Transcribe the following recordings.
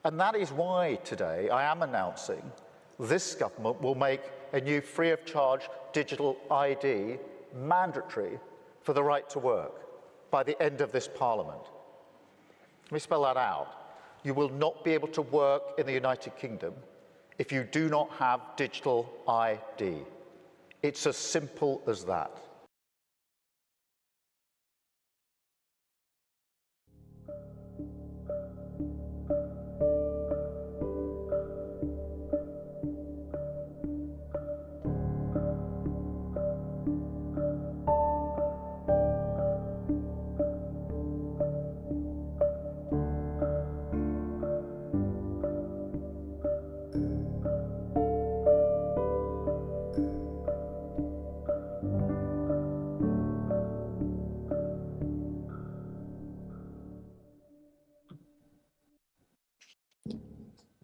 And that is why today I am announcing this government will make a new free of charge digital ID mandatory for the right to work by the end of this Parliament. Let me spell that out. You will not be able to work in the United Kingdom if you do not have digital ID. It's as simple as that.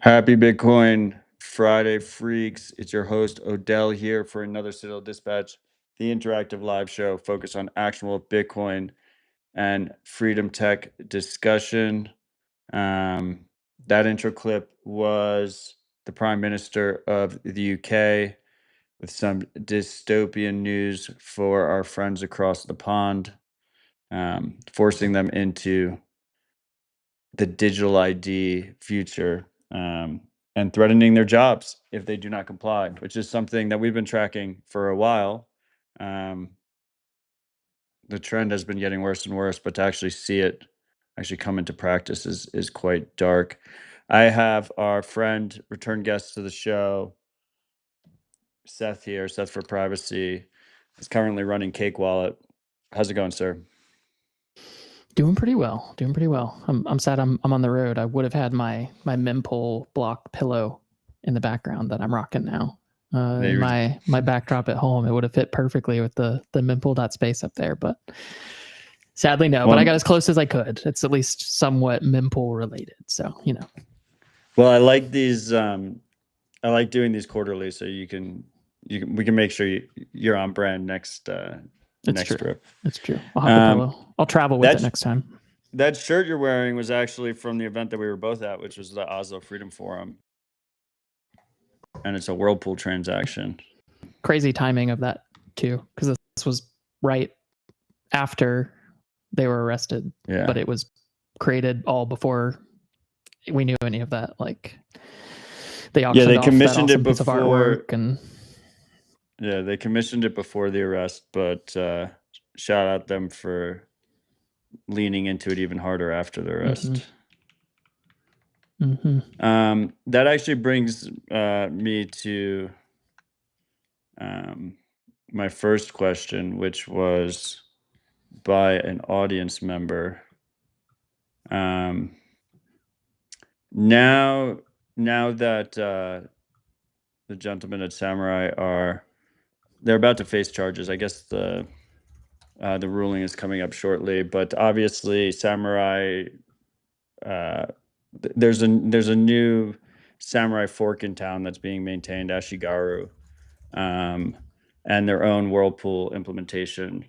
Happy Bitcoin Friday, freaks. It's your host, Odell, here for another Citadel Dispatch, the interactive live show focused on actionable Bitcoin and freedom tech discussion. That intro clip was the Prime Minister of the UK with some dystopian news for our friends across the pond, forcing them into the digital ID future. And threatening their jobs if they do not comply, which is something that we've been tracking for a while. The trend has been getting worse and worse, but to actually see it actually come into practice is quite dark. I have our friend, return guest to the show, Seth here, Seth for Privacy, is currently running Cake Wallet. How's it going, sir? Doing pretty well. I'm sad I'm on the road. I would have had my mempool block pillow in the background that I'm rocking now. My backdrop at home, it would have fit perfectly with the mempool.space up there, but sadly no. But I got as close as I could. It's at least somewhat mempool related, so you know. Well, I like these. I like doing these quarterly, so we can make sure you're on brand next. Next trip. It's true. I'll have the pillow. I'll travel with it next time. That shirt you're wearing was actually from the event that we were both at, which was the Oslo Freedom Forum. And it's a Whirlpool transaction. Crazy timing of that too, because this was right after they were arrested. Yeah. But it was created all before we knew any of that. Like they commissioned it before artwork and yeah, they commissioned it before the arrest, but shout out them for leaning into it even harder after the arrest. That actually brings me to my first question, which was by an audience member. Now that the gentlemen at Samourai they're about to face charges. I guess the ruling is coming up shortly, but obviously Samourai, there's a new Samourai fork in town that's being maintained, Ashigaru, and their own Whirlpool implementation.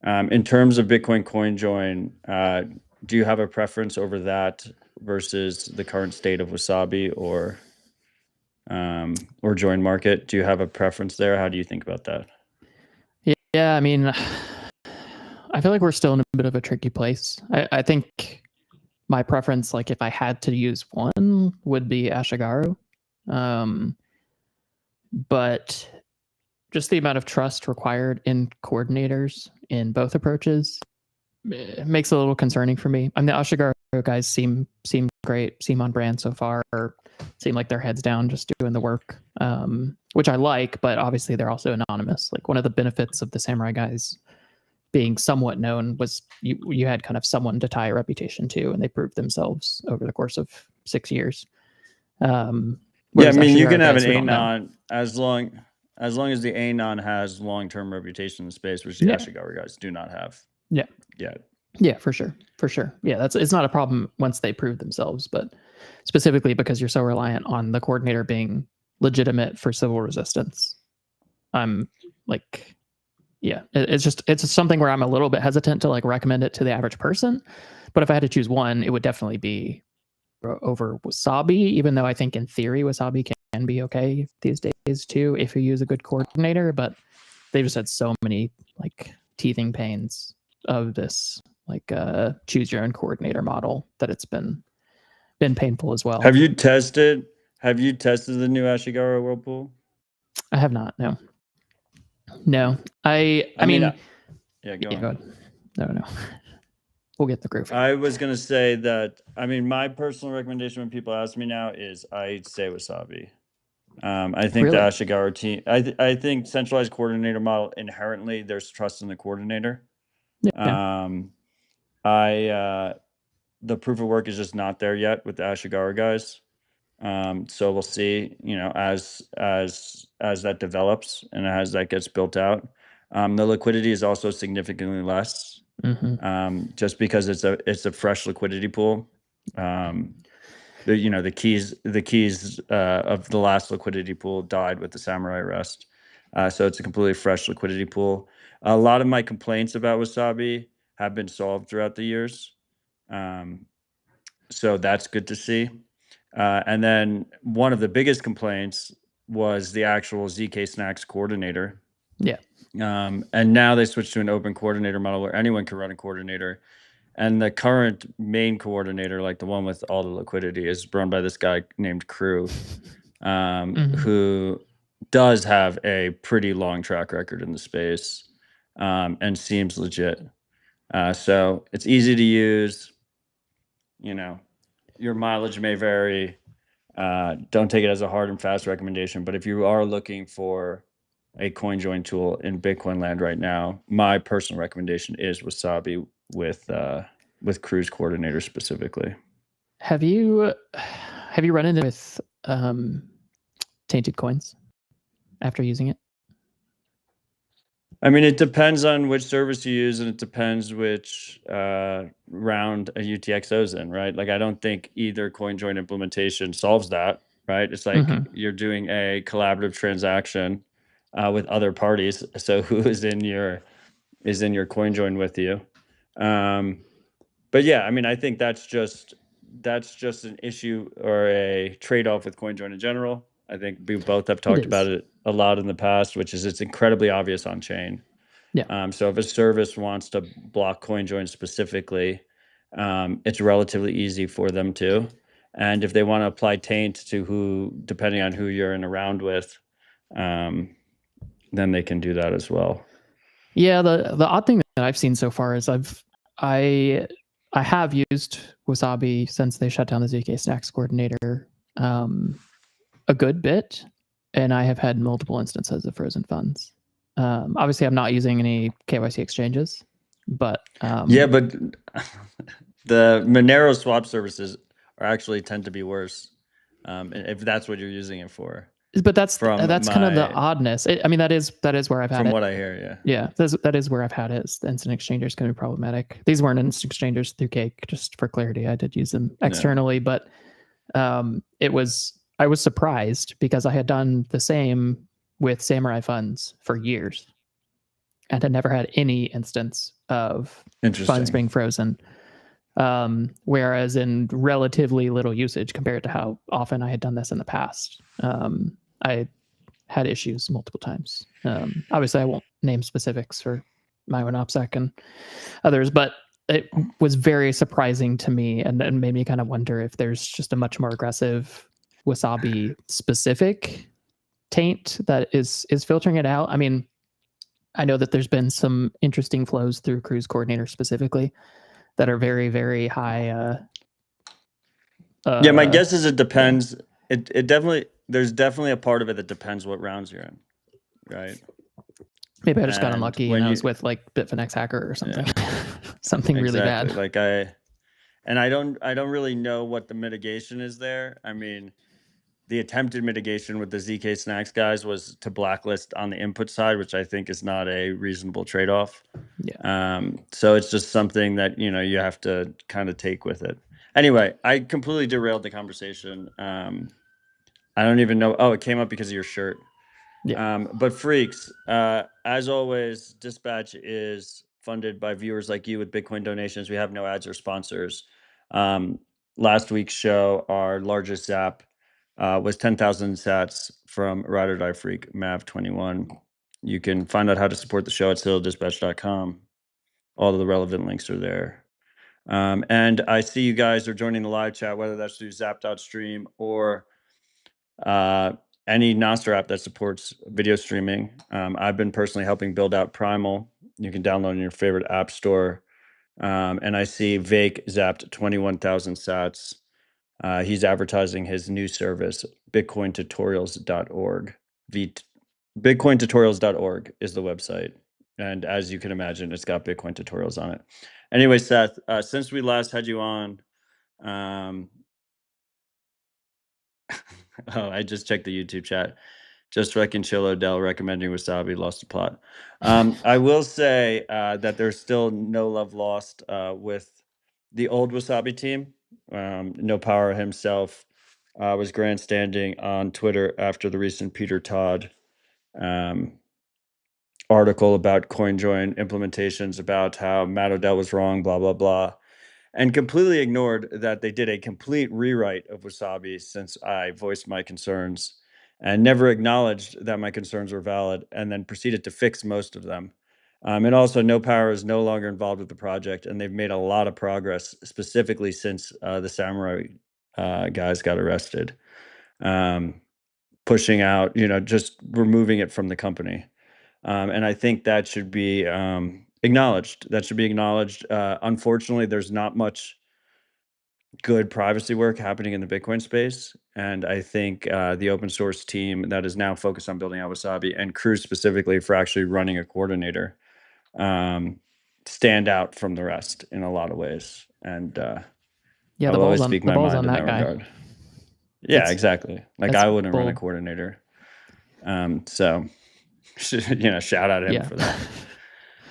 In terms of Bitcoin CoinJoin, do you have a preference over that versus the current state of Wasabi or JoinMarket? Do you have a preference there? How do you think about that? Yeah, I mean, I feel like we're still in a bit of a tricky place. I think my preference, like if I had to use one, would be Ashigaru. But just the amount of trust required in coordinators in both approaches makes it a little concerning for me. I mean, the Ashigaru guys seem great, seem on brand so far, seem like their heads down, just doing the work, which I like, but obviously they're also anonymous. Like one of the benefits of the Samourai guys being somewhat known was you had kind of someone to tie a reputation to, and they proved themselves over the course of 6 years. Yeah, I mean, you can have an anon as long as the anon has long-term reputation in the space, which the Ashigaru guys do not have. Yeah, for sure. Yeah, it's not a problem once they prove themselves, but specifically because you're so reliant on the coordinator being legitimate for civil resistance. I'm like, yeah, it's something where I'm a little bit hesitant to like recommend it to the average person. But if I had to choose one, it would definitely be over Wasabi, even though I think in theory Wasabi can be okay these days too if you use a good coordinator. But they just had so many like teething pains of this like choose your own coordinator model that it's been painful as well. Have you tested the new Ashigaru whirlpool? I have not. No. I mean yeah, go on. ahead. No. We'll get the groove. I was gonna say that. I mean, my personal recommendation when people ask me now is I say Wasabi. I think the Really? Ashigaru team. I think centralized coordinator model inherently there's trust in the coordinator. Yeah. The proof of work is just not there yet with the Ashigaru guys. So we'll see. You know, as that develops and as that gets built out, the liquidity is also significantly less. Just because it's a fresh liquidity pool. The keys of the last liquidity pool died with the Samourai arrest. So it's a completely fresh liquidity pool. A lot of my complaints about Wasabi have been solved throughout the years. So that's good to see. And then one of the biggest complaints was the actual ZK Snacks coordinator. Yeah. And now they switched to an open coordinator model where anyone can run a coordinator. And the current main coordinator, like the one with all the liquidity, is run by this guy named Crew, who does have a pretty long track record in the space and seems legit. So it's easy to use. You know, your mileage may vary. Don't take it as a hard and fast recommendation. But if you are looking for a CoinJoin tool in Bitcoin land right now, my personal recommendation is Wasabi with Cruise Coordinator specifically. Have you run into with tainted coins after using it? I mean, it depends on which service you use, and it depends which round a UTXO's in, right? Like, I don't think either CoinJoin implementation solves that, right? It's like you're doing a collaborative transaction with other parties. So who is in your CoinJoin with you? But yeah, I mean, I think that's just an issue or a trade-off with CoinJoin in general. I think we both have talked about it a lot in the past, which is it's incredibly obvious on chain. Yeah. So if a service wants to block CoinJoin specifically, it's relatively easy for them to. And if they want to apply taint to depending on who you're in a round with, then they can do that as well. Yeah, the odd thing that I've seen so far is I have used Wasabi since they shut down the ZK Snacks coordinator a good bit, and I have had multiple instances of frozen funds. Obviously, I'm not using any KYC exchanges, but yeah, but the Monero swap services actually tend to be worse if that's what you're using it for. But that's kind of the oddness. I mean, that is where I've had it. From what I hear, yeah. Yeah, that is where I've had it. The instant exchangers can be problematic. These weren't instant exchangers through Cake, just for clarity. I did use them externally, but I was surprised because I had done the same with Samourai funds for years and had never had any instance of funds being frozen. Whereas in relatively little usage compared to how often I had done this in the past, I had issues multiple times. Obviously, I won't name specifics for my own opsec and others, but it was very surprising to me and made me kind of wonder if there's just a much more aggressive Wasabi specific taint that is filtering it out. I mean, I know that there's been some interesting flows through Cruise Coordinator specifically that are very, very high. Yeah, my guess is it depends. Yeah. There's definitely a part of it that depends what rounds you're in, right? Maybe I just got unlucky and I was with like Bitfinex hacker or something, something really bad. Like I don't really know what the mitigation is there. I mean, the attempted mitigation with the ZK Snacks guys was to blacklist on the input side, which I think is not a reasonable trade-off. Yeah. So it's just something that, you know, you have to kind of take with it. Anyway, I completely derailed the conversation. I don't even know. Oh, it came up because of your shirt. Yeah. But freaks, as always, Dispatch is funded by viewers like you with Bitcoin donations. We have no ads or sponsors. last week's show, our largest zap was 10,000 sats from Ride or Die Freak, Mav21. You can find out how to support the show at citadeldispatch.com. All of the relevant links are there. And I see you guys are joining the live chat, whether that's through zap.stream or any Nostr app that supports video streaming. I've been personally helping build out Primal. You can download in your favorite app store. And I see Vake zapped 21,000 sats. He's advertising his new service, bitcointutorials.org. Bitcointutorials.org is the website. And as you can imagine, it's got Bitcoin tutorials on it. Anyway, Seth, since we last had you on, oh, I just checked the YouTube chat. Just wrecking Chill Odell recommending Wasabi, lost the plot. I will say that there's still no love lost with the old Wasabi team. No Power himself was grandstanding on Twitter after the recent Peter Todd article about CoinJoin implementations, about how Matt Odell was wrong, blah, blah, blah, and completely ignored that they did a complete rewrite of Wasabi since I voiced my concerns, and never acknowledged that my concerns were valid, and then proceeded to fix most of them. And also, No Power is no longer involved with the project, and they've made a lot of progress, specifically since the Samourai guys got arrested, pushing out, just removing it from the company. And I think that should be acknowledged. That should be acknowledged. Unfortunately, there's not much good privacy work happening in the Bitcoin space. And I think the open source team that is now focused on building out Wasabi, and Cruz specifically for actually running a coordinator, stand out from the rest in a lot of ways. And Yeah, I'll always speak my mind in that guy. regard. Yeah, exactly. Like I wouldn't run a coordinator. So, shout out him for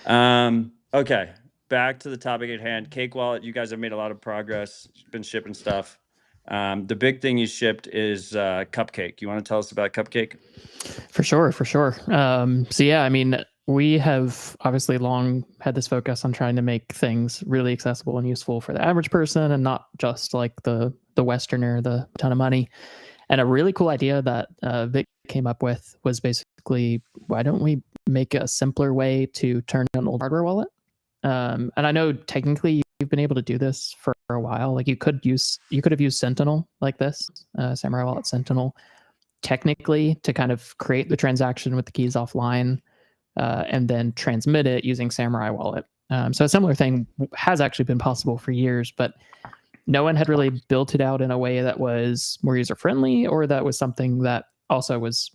that. Okay, back to the topic at hand. Cake Wallet, you guys have made a lot of progress, been shipping stuff. The big thing you shipped is Cupcake. You want to tell us about Cupcake? For sure. So yeah, I mean, we have obviously long had this focus on trying to make things really accessible and useful for the average person, and not just like the Westerner, the ton of money. And a really cool idea that Vic came up with was basically, why don't we make a simpler way to turn an old hardware wallet? And I know technically you've been able to do this for a while. Like you could have used Sentinel like this, Samourai Wallet Sentinel, technically to kind of create the transaction with the keys offline, and then transmit it using Samourai Wallet. So a similar thing has actually been possible for years, but no one had really built it out in a way that was more user-friendly, or that was something that also was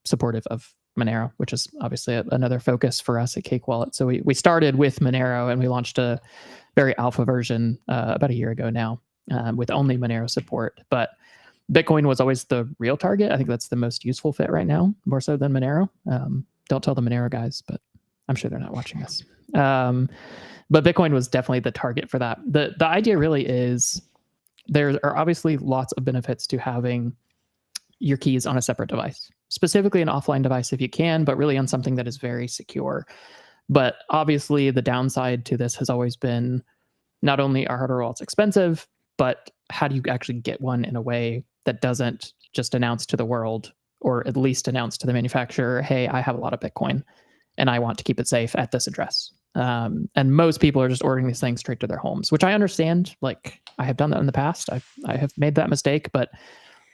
supportive of Monero, which is obviously another focus for us at Cake Wallet. So we started with Monero, and we launched a very alpha version about a year ago now, with only Monero support. But Bitcoin was always the real target. I think that's the most useful fit right now, more so than Monero. Don't tell the Monero guys, but I'm sure they're not watching us. But Bitcoin was definitely the target for that. The idea really is there are obviously lots of benefits to having your keys on a separate device, specifically an offline device if you can, but really on something that is very secure. But obviously the downside to this has always been not only are hardware wallets expensive, but how do you actually get one in a way that doesn't just announce to the world, or at least announce to the manufacturer, hey, I have a lot of Bitcoin and I want to keep it safe at this address. And most people are just ordering these things straight to their homes, which I understand. Like I have done that in the past. I have made that mistake, but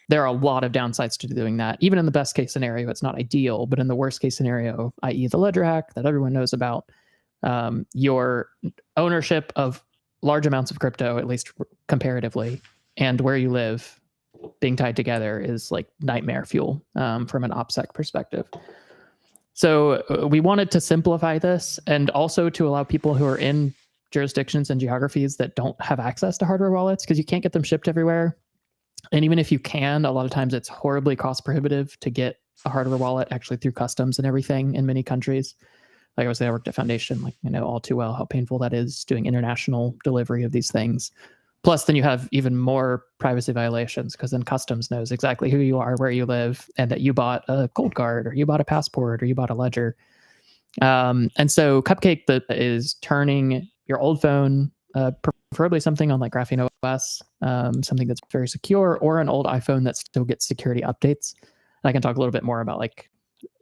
there are a lot of downsides to doing that. Even in the best case scenario, it's not ideal, but in the worst case scenario, i.e. the ledger hack that everyone knows about, your ownership of large amounts of crypto, at least comparatively, and where you live being tied together is like nightmare fuel from an opsec perspective. So we wanted to simplify this, and also to allow people who are in jurisdictions and geographies that don't have access to hardware wallets, because you can't get them shipped everywhere. And even if you can, a lot of times it's horribly cost prohibitive to get a hardware wallet actually through customs and everything in many countries. Like I was, I worked at Foundation, like I know all too well how painful that is doing international delivery of these things. Plus, then you have even more privacy violations, because then customs knows exactly who you are, where you live, and that you bought a cold card, or you bought a passport, or you bought a ledger. And so Cupcake is turning your old phone preferably something on like Graphene OS, something that's very secure, or an old iPhone that still gets security updates. And I can talk a little bit more about like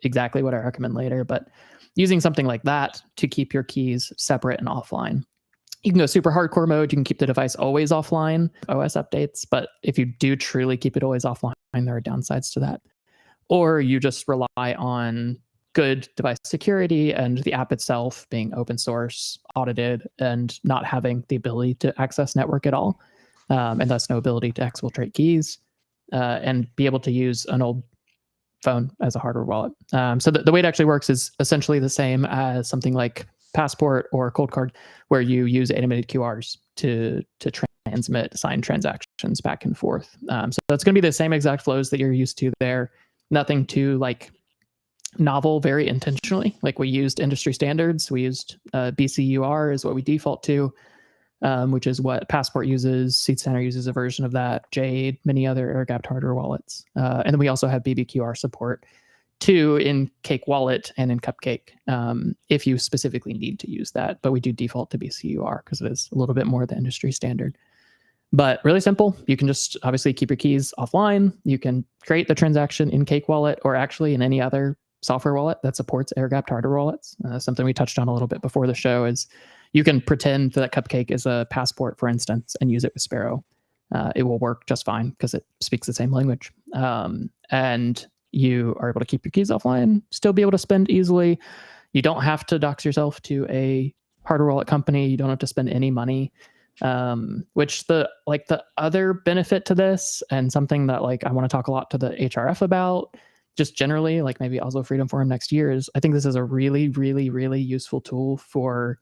exactly what I recommend later, but using something like that to keep your keys separate and offline. You can go super hardcore mode. You can keep the device always offline, OS updates. But if you do truly keep it always offline, there are downsides to that. Or you just rely on good device security and the app itself being open source, audited, and not having the ability to access network at all, and thus no ability to exfiltrate keys, and be able to use an old phone as a hardware wallet. So the way it actually works is essentially the same as something like Passport or Cold Card, where you use animated QRs to transmit signed transactions back and forth. So it's going to be the same exact flows that you're used to there. Nothing too like novel, very intentionally. Like we used industry standards. We used BCUR is what we default to, which is what Passport uses. Seed Center uses a version of that. Jade, many other air-gapped hardware wallets. And then we also have BBQR support too in Cake Wallet and in Cupcake, if you specifically need to use that. But we do default to BCUR because it is a little bit more the industry standard. But really simple. You can just obviously keep your keys offline. You can create the transaction in Cake Wallet or actually in any other software wallet that supports air-gapped hardware wallets. Something we touched on a little bit before the show is you can pretend that Cupcake is a Passport, for instance, and use it with Sparrow. It will work just fine because it speaks the same language. And you are able to keep your keys offline, still be able to spend easily. You don't have to dox yourself to a hardware wallet company. You don't have to spend any money. Which the other benefit to this, and something that like I want to talk a lot to the HRF about, just generally, like maybe Oslo Freedom Forum next year, is I think this is a really, really, really useful tool for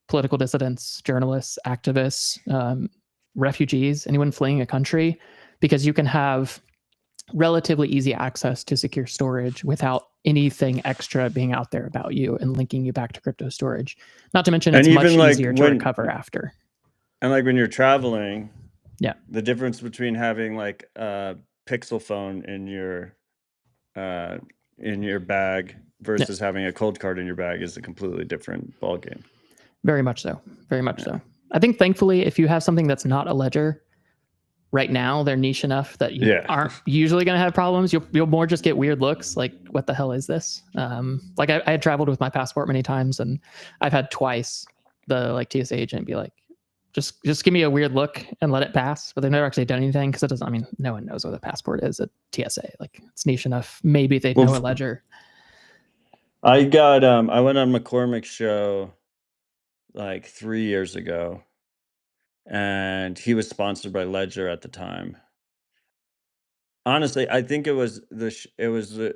political dissidents, journalists, activists, refugees, anyone fleeing a country, because you can have relatively easy access to secure storage without anything extra being out there about you and linking you back to crypto storage. Not to mention it's much easier to recover after. And like when you're traveling, yeah, the difference between having like a Pixel phone in your bag versus having a cold card in your bag is a completely different ballgame. Very much so. Very much so. I think thankfully, if you have something that's not a ledger, right now they're niche enough that you aren't usually going to have problems. You'll more just get weird looks like, what the hell is this? Like I had traveled with my Passport many times, and I've had twice the like TSA agent be like, just give me a weird look and let it pass. But they've never actually done anything because it doesn't, I mean, no one knows what a Passport is at TSA. Like it's niche enough. Maybe they know a ledger. I went on McCormick's show like 3 years ago, and he was sponsored by Ledger at the time. Honestly, I think it was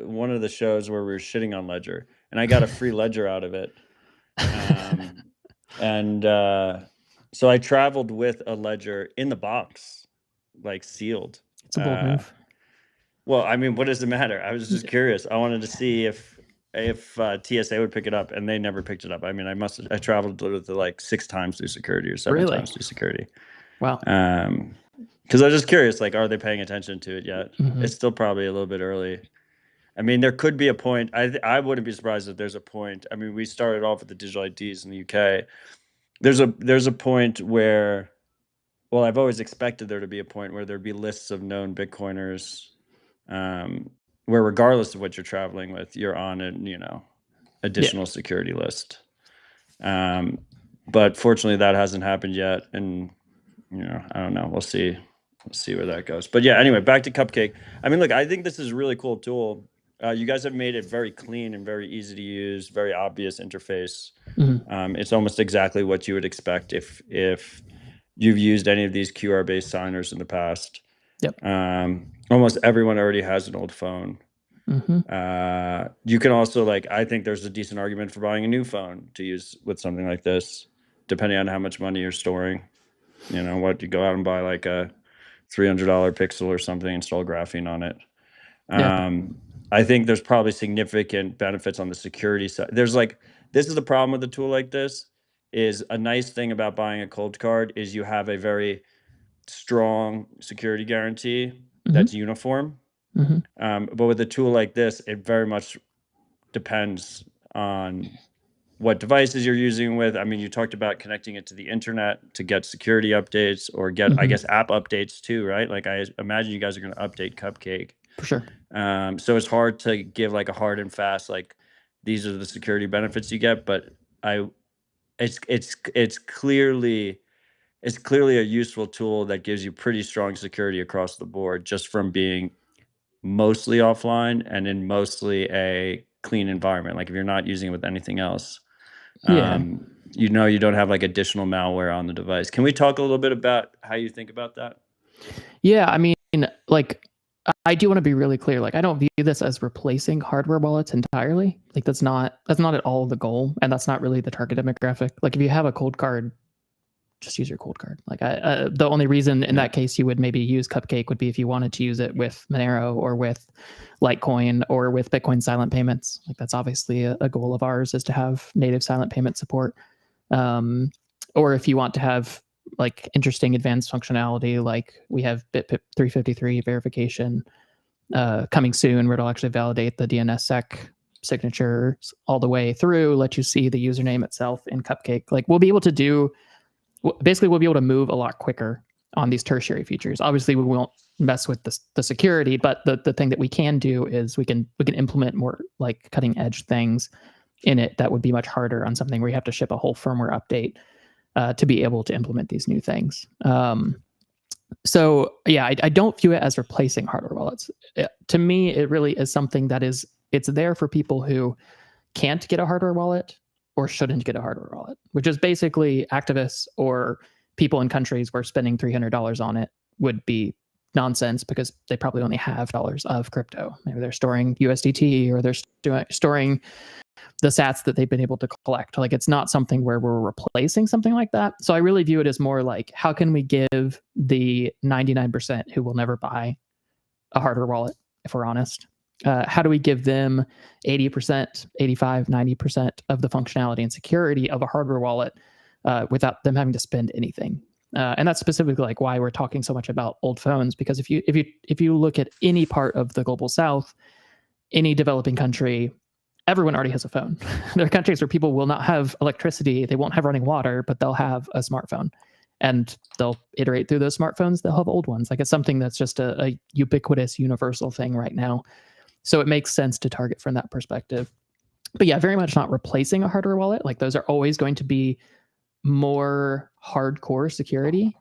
one of the shows where we were shitting on Ledger, and I got a free Ledger out of it. So I traveled with a Ledger in the box, like sealed. It's a bold move. Well, I mean, what does it matter? I was just curious. I wanted to see if TSA would pick it up, and they never picked it up. I mean, I traveled with it like 6 times through security or 7 times through security. Wow. Because I was just curious, like, are they paying attention to it yet? It's still probably a little bit early. I mean, there could be a point. I wouldn't be surprised if there's a point. I mean, we started off with the digital IDs in the UK. There's a point where, well, I've always expected there to be a point where there'd be lists of known Bitcoiners, where regardless of what you're traveling with, you're on an additional security list. But fortunately, that hasn't happened yet, and I don't know. We'll see where that goes. But yeah, anyway, back to Cupcake. I mean, look, I think this is a really cool tool. You guys have made it very clean and very easy to use, very obvious interface. It's almost exactly what you would expect if you've used any of these QR-based signers in the past. Yep. Almost everyone already has an old phone. You can also, I think there's a decent argument for buying a new phone to use with something like this, depending on how much money you're storing. What you go out and buy like a $300 Pixel or something, install graphene on it. I think there's probably significant benefits on the security side. This is the problem with a tool like this, is a nice thing about buying a cold card is you have a very strong security guarantee that's uniform. But with a tool like this, it very much depends on what devices you're using with. I mean, you talked about connecting it to the internet to get security updates or get, I guess, app updates too, right? Like I imagine you guys are going to update Cupcake. For sure. So it's hard to give like a hard and fast, like these are the security benefits you get, but it's clearly a useful tool that gives you pretty strong security across the board just from being mostly offline and in mostly a clean environment. Like if you're not using it with anything else, you know, you don't have like additional malware on the device. Can we talk a little bit about how you think about that? Yeah, I mean, like I do want to be really clear. Like I don't view this as replacing hardware wallets entirely. Like that's not at all the goal, and that's not really the target demographic. Like if you have a cold card, just use your cold card. Like the only reason in that case you would maybe use Cupcake would be if you wanted to use it with Monero or with Litecoin or with Bitcoin silent payments. Like that's obviously a goal of ours, is to have native silent payment support. Or if you want to have like interesting advanced functionality, like we have BitPip 353 verification coming soon, where it'll actually validate the DNSSEC signatures all the way through, let you see the username itself in Cupcake. Like we'll be able to do, basically we'll be able to move a lot quicker on these tertiary features. Obviously we won't mess with the security, but the thing that we can do is we can implement more like cutting edge things in it that would be much harder on something where you have to ship a whole firmware update to be able to implement these new things. So yeah, I don't view it as replacing hardware wallets. To me, it really is something that it's there for people who can't get a hardware wallet or shouldn't get a hardware wallet, which is basically activists or people in countries where spending $300 on it would be nonsense because they probably only have dollars of crypto. Maybe they're storing USDT or they're storing the sats that they've been able to collect. Like it's not something where we're replacing something like that. So I really view it as more like, how can we give the 99% who will never buy a hardware wallet, if we're honest? How do we give them 80%, 85, 90% of the functionality and security of a hardware wallet without them having to spend anything? And that's specifically like why we're talking so much about old phones, because if you look at any part of the global south, any developing country, everyone already has a phone. There are countries where people will not have electricity, they won't have running water, but they'll have a smartphone. And they'll iterate through those smartphones, they'll have old ones. Like it's something that's just a ubiquitous, universal thing right now. So it makes sense to target from that perspective. But yeah, very much not replacing a hardware wallet. Like those are always going to be more hardcore security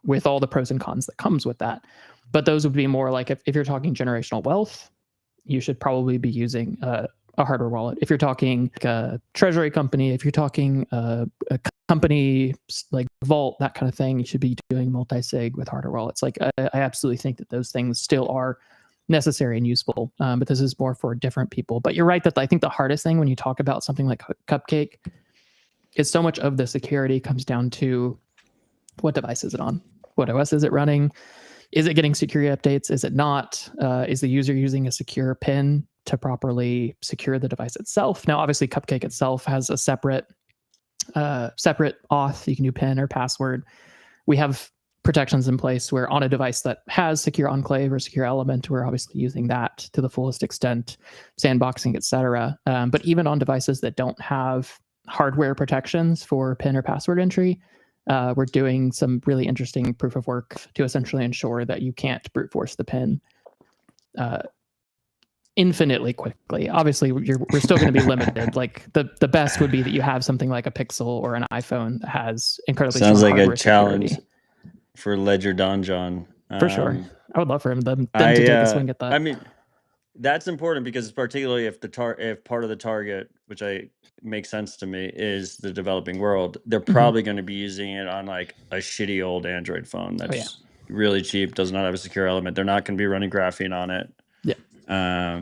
with all the pros and cons that comes with that. But those would be more like if you're talking generational wealth, you should probably be using a hardware wallet. If you're talking like a treasury company, if you're talking a company like Vault, that kind of thing, you should be doing multisig with hardware wallets. Like I absolutely think that those things still are necessary and useful, but this is more for different people. But you're right that I think the hardest thing when you talk about something like Cupcake is so much of the security comes down to what device is it on? What OS is it running? Is it getting security updates? Is it not? Is the user using a secure PIN to properly secure the device itself? Now, obviously, Cupcake itself has a separate auth. You can do PIN or password. We have protections in place where on a device that has secure enclave or secure element, we're obviously using that to the fullest extent, sandboxing, etc. But even on devices that don't have hardware protections for PIN or password entry, we're doing some really interesting proof of work to essentially ensure that you can't brute force the PIN infinitely quickly. Obviously, we're still going to be limited. Like the best would be that you have something like a Pixel or an iPhone that has incredibly sounds strong like a hardware challenge security. For Ledger Donjon. For sure. I would love for them to take a swing at that. I mean, that's important because particularly if if part of the target, which makes sense to me, is the developing world, they're probably going to be using it on like a shitty old Android phone that's really cheap, does not have a secure element. They're not going to be running graphene on it. Yeah.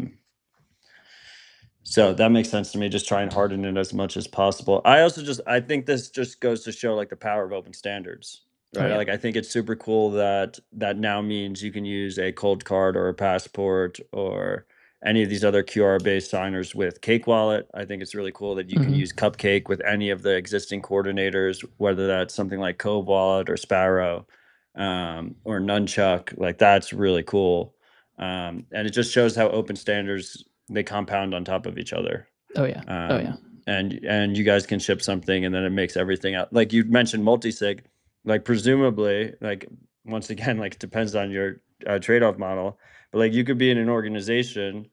So that makes sense to me. Just try and harden it as much as possible. I think this just goes to show like the power of open standards. Right. Like I think it's super cool that now means you can use a cold card or a passport or any of these other QR-based signers with Cake Wallet. I think it's really cool that you can use Cupcake with any of the existing coordinators, whether that's something like Cove Wallet or Sparrow or Nunchuck. Like that's really cool. And it just shows how open standards, they compound on top of each other. Oh yeah. and you guys can ship something, and then it makes everything out. Like you mentioned multisig, like presumably, like once again, like it depends on your trade-off model, but like you could be in an organization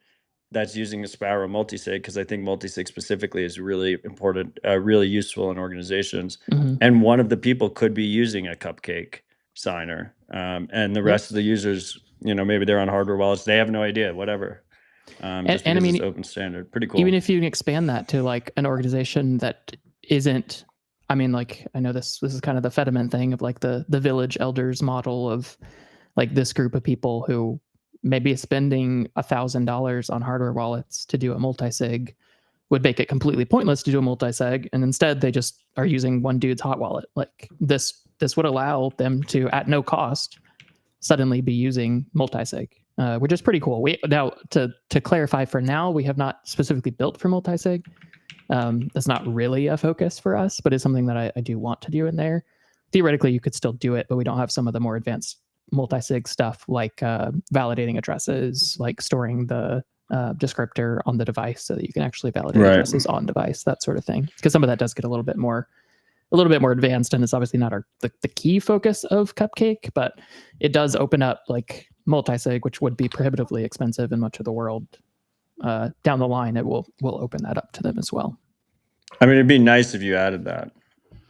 that's using a Sparrow multisig, because I think multisig specifically is really important, really useful in organizations. And one of the people could be using a Cupcake signer, and the rest of the users, you know, maybe they're on hardware wallets, they have no idea, whatever. Just because it's open standard. Pretty cool. Even if you can expand that to like an organization that isn't, I mean, like, I know this is kind of the Fediment thing of like the village elders model of like this group of people who maybe spending $1,000 on hardware wallets to do a multisig would make it completely pointless to do a multisig, and instead they just are using one dude's hot wallet. Like this would allow them to, at no cost, suddenly be using multisig, which is pretty cool. Now to clarify, for now we have not specifically built for multisig. That's not really a focus for us, but it's something that I do want to do in there. Theoretically, you could still do it, but we don't have some of the more advanced multisig stuff like validating addresses, like storing the descriptor on the device so that you can actually validate addresses on device, that sort of thing. Because some of that does get a little bit more advanced, and it's obviously not the key focus of Cupcake, but it does open up like multisig, which would be prohibitively expensive in much of the world. Down the line, it will open that up to them as well. I mean, it'd be nice if you added that.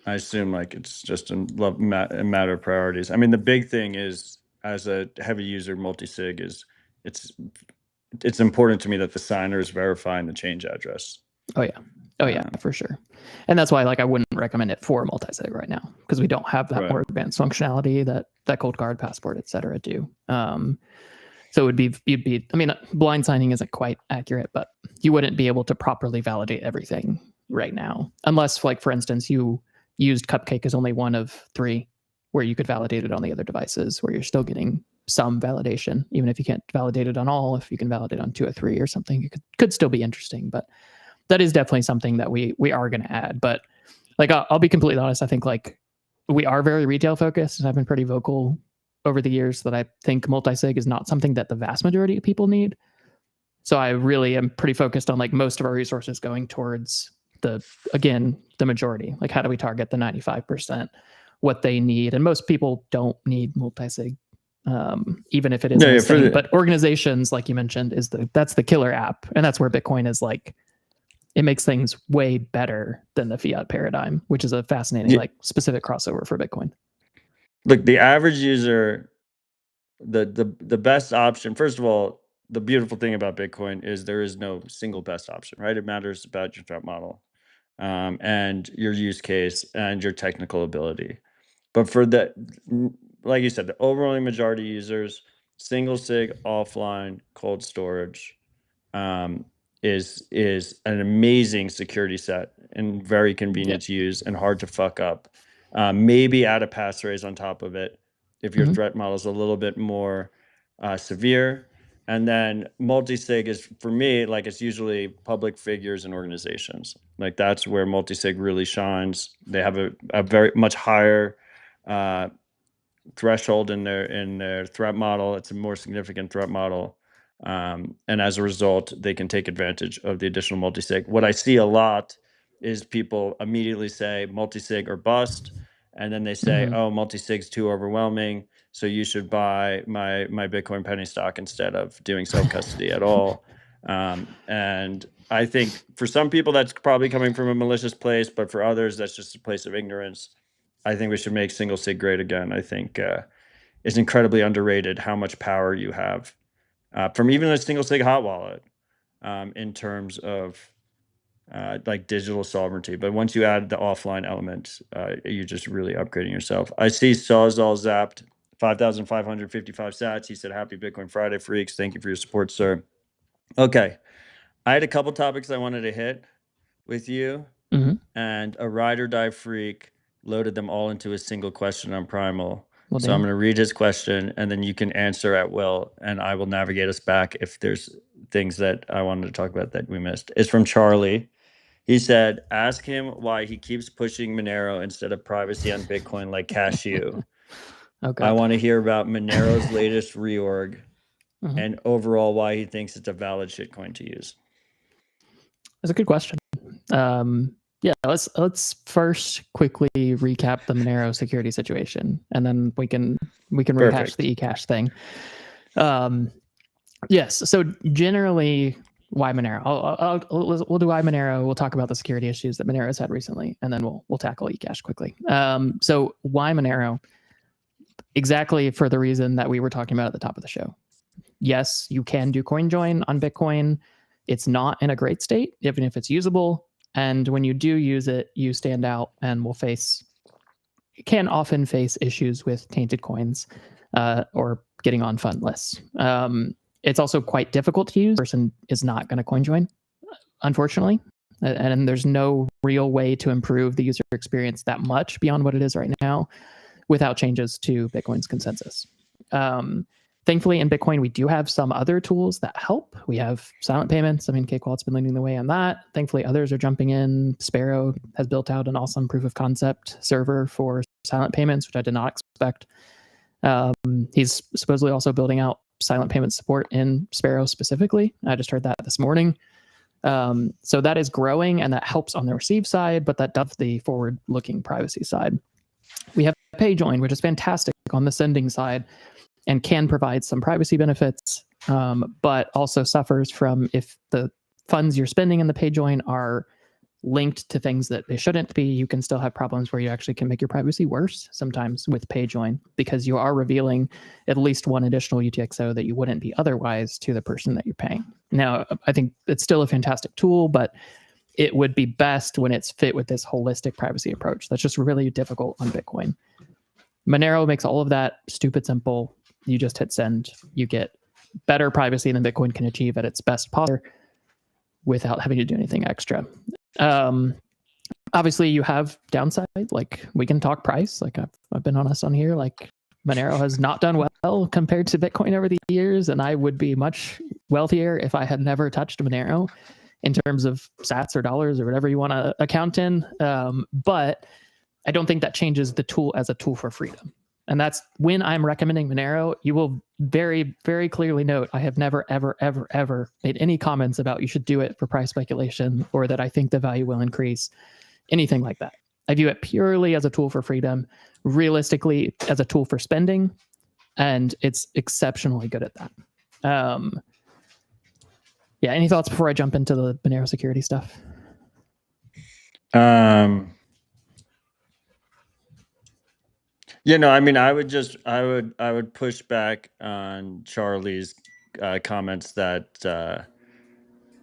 I assume like it's just a matter of priorities. I mean, the big thing is, as a heavy user multisig, is it's important to me that the signer is verifying the change address. Oh yeah, for sure. And that's why like I wouldn't recommend it for multisig right now, because we don't have that more advanced functionality that Cold Card, Passport, etc. do. So you'd be, I mean, blind signing isn't quite accurate, but you wouldn't be able to properly validate everything right now, unless, like, for instance, you used Cupcake as only one of 3 where you could validate it on the other devices, where you're still getting some validation, even if you can't validate it on all. If you can validate on 2 or 3 or something, it could still be interesting. But that is definitely something that we are going to add. But like, I'll be completely honest, I think like we are very retail focused, and I've been pretty vocal over the years that I think multisig is not something that the vast majority of people need. So I really am pretty focused on like most of our resources going towards the majority. Like, how do we target the 95%, what they need? And most people don't need multisig, even if it is insane. But organizations, like you mentioned, that's the killer app. And that's where Bitcoin is like, it makes things way better than the fiat paradigm, which is a fascinating, like, specific crossover for Bitcoin. Look, the average user, the best option, first of all, the beautiful thing about Bitcoin is there is no single best option, right? It matters about your threat model, and your use case and your technical ability. But for the, like you said, the overwhelming majority of users, single sig, offline, cold storage, is an amazing security set and very convenient to use and hard to fuck up. Maybe add a passphrase on top of it if your threat model is a little bit more severe. And then multisig is, for me, like, it's usually public figures and organizations. Like, that's where multisig really shines. They have a very much higher threshold in their threat model. It's a more significant threat model. And as a result, they can take advantage of the additional multisig. What I see a lot is people immediately say multisig or bust, and then they say, oh, multisig's too overwhelming, so you should buy my Bitcoin penny stock instead of doing self-custody at all. And I think for some people that's probably coming from a malicious place, but for others that's just a place of ignorance. I think we should make single sig great again. I think it's incredibly underrated how much power you have from even a single sig hot wallet in terms of like digital sovereignty. But once you add the offline element, you're just really upgrading yourself. I see Sawzall zapped 5,555 sats. He said, happy Bitcoin Friday, freaks. Thank you for your support, sir. Okay. I had a couple topics I wanted to hit with you, and a ride or die freak loaded them all into a single question on Primal. Well, so I'm going to read his question, and then you can answer at will, and I will navigate us back if there's things that I wanted to talk about that we missed. It's from Charlie. He said, ask him why he keeps pushing Monero instead of privacy on Bitcoin like Cashu. Okay. I want to hear about Monero's latest reorg and overall why he thinks it's a valid shitcoin to use. That's a good question. Yeah, let's first quickly recap the Monero security situation, and then we can rehash the eCash thing. Yes. So generally, why Monero? We'll do why Monero. We'll talk about the security issues that Monero has had recently, and then we'll tackle eCash quickly. So why Monero? Exactly for the reason that we were talking about at the top of the show. Yes, you can do CoinJoin on Bitcoin. It's not in a great state, even if it's usable. And when you do use it, you stand out and can often face issues with tainted coins or getting on fund lists. It's also quite difficult to use. The person is not going to CoinJoin, unfortunately. And there's no real way to improve the user experience that much beyond what it is right now without changes to Bitcoin's consensus. Thankfully, in Bitcoin, we do have some other tools that help. We have silent payments. I mean, Cake Wallet's been leading the way on that. Thankfully, others are jumping in. Sparrow has built out an awesome proof of concept server for silent payments, which I did not expect. He's supposedly also building out silent payment support in Sparrow specifically. I just heard that this morning. So that is growing, and that helps on the receive side, but that does the forward-looking privacy side. We have PayJoin, which is fantastic on the sending side and can provide some privacy benefits, but also suffers from if the funds you're spending in the PayJoin are linked to things that they shouldn't be, you can still have problems where you actually can make your privacy worse sometimes with PayJoin, because you are revealing at least one additional UTXO that you wouldn't be otherwise to the person that you're paying. Now, I think it's still a fantastic tool, but it would be best when it's fit with this holistic privacy approach. That's just really difficult on Bitcoin. Monero makes all of that stupid simple. You just hit send. You get better privacy than Bitcoin can achieve at its best possible without having to do anything extra. Obviously, you have downside. Like, we can talk price. Like, I've been honest on here. Like, Monero has not done well compared to Bitcoin over the years, and I would be much wealthier if I had never touched Monero in terms of sats or dollars or whatever you want to account in. But I don't think that changes the tool as a tool for freedom. And that's when I'm recommending Monero, you will very, very clearly note I have never, ever, ever, ever made any comments about you should do it for price speculation or that I think the value will increase, anything like that. I view it purely as a tool for freedom, realistically as a tool for spending, and it's exceptionally good at that. Yeah, any thoughts before I jump into the Monero security stuff? Yeah, no, I mean, I would push back on Charlie's comments that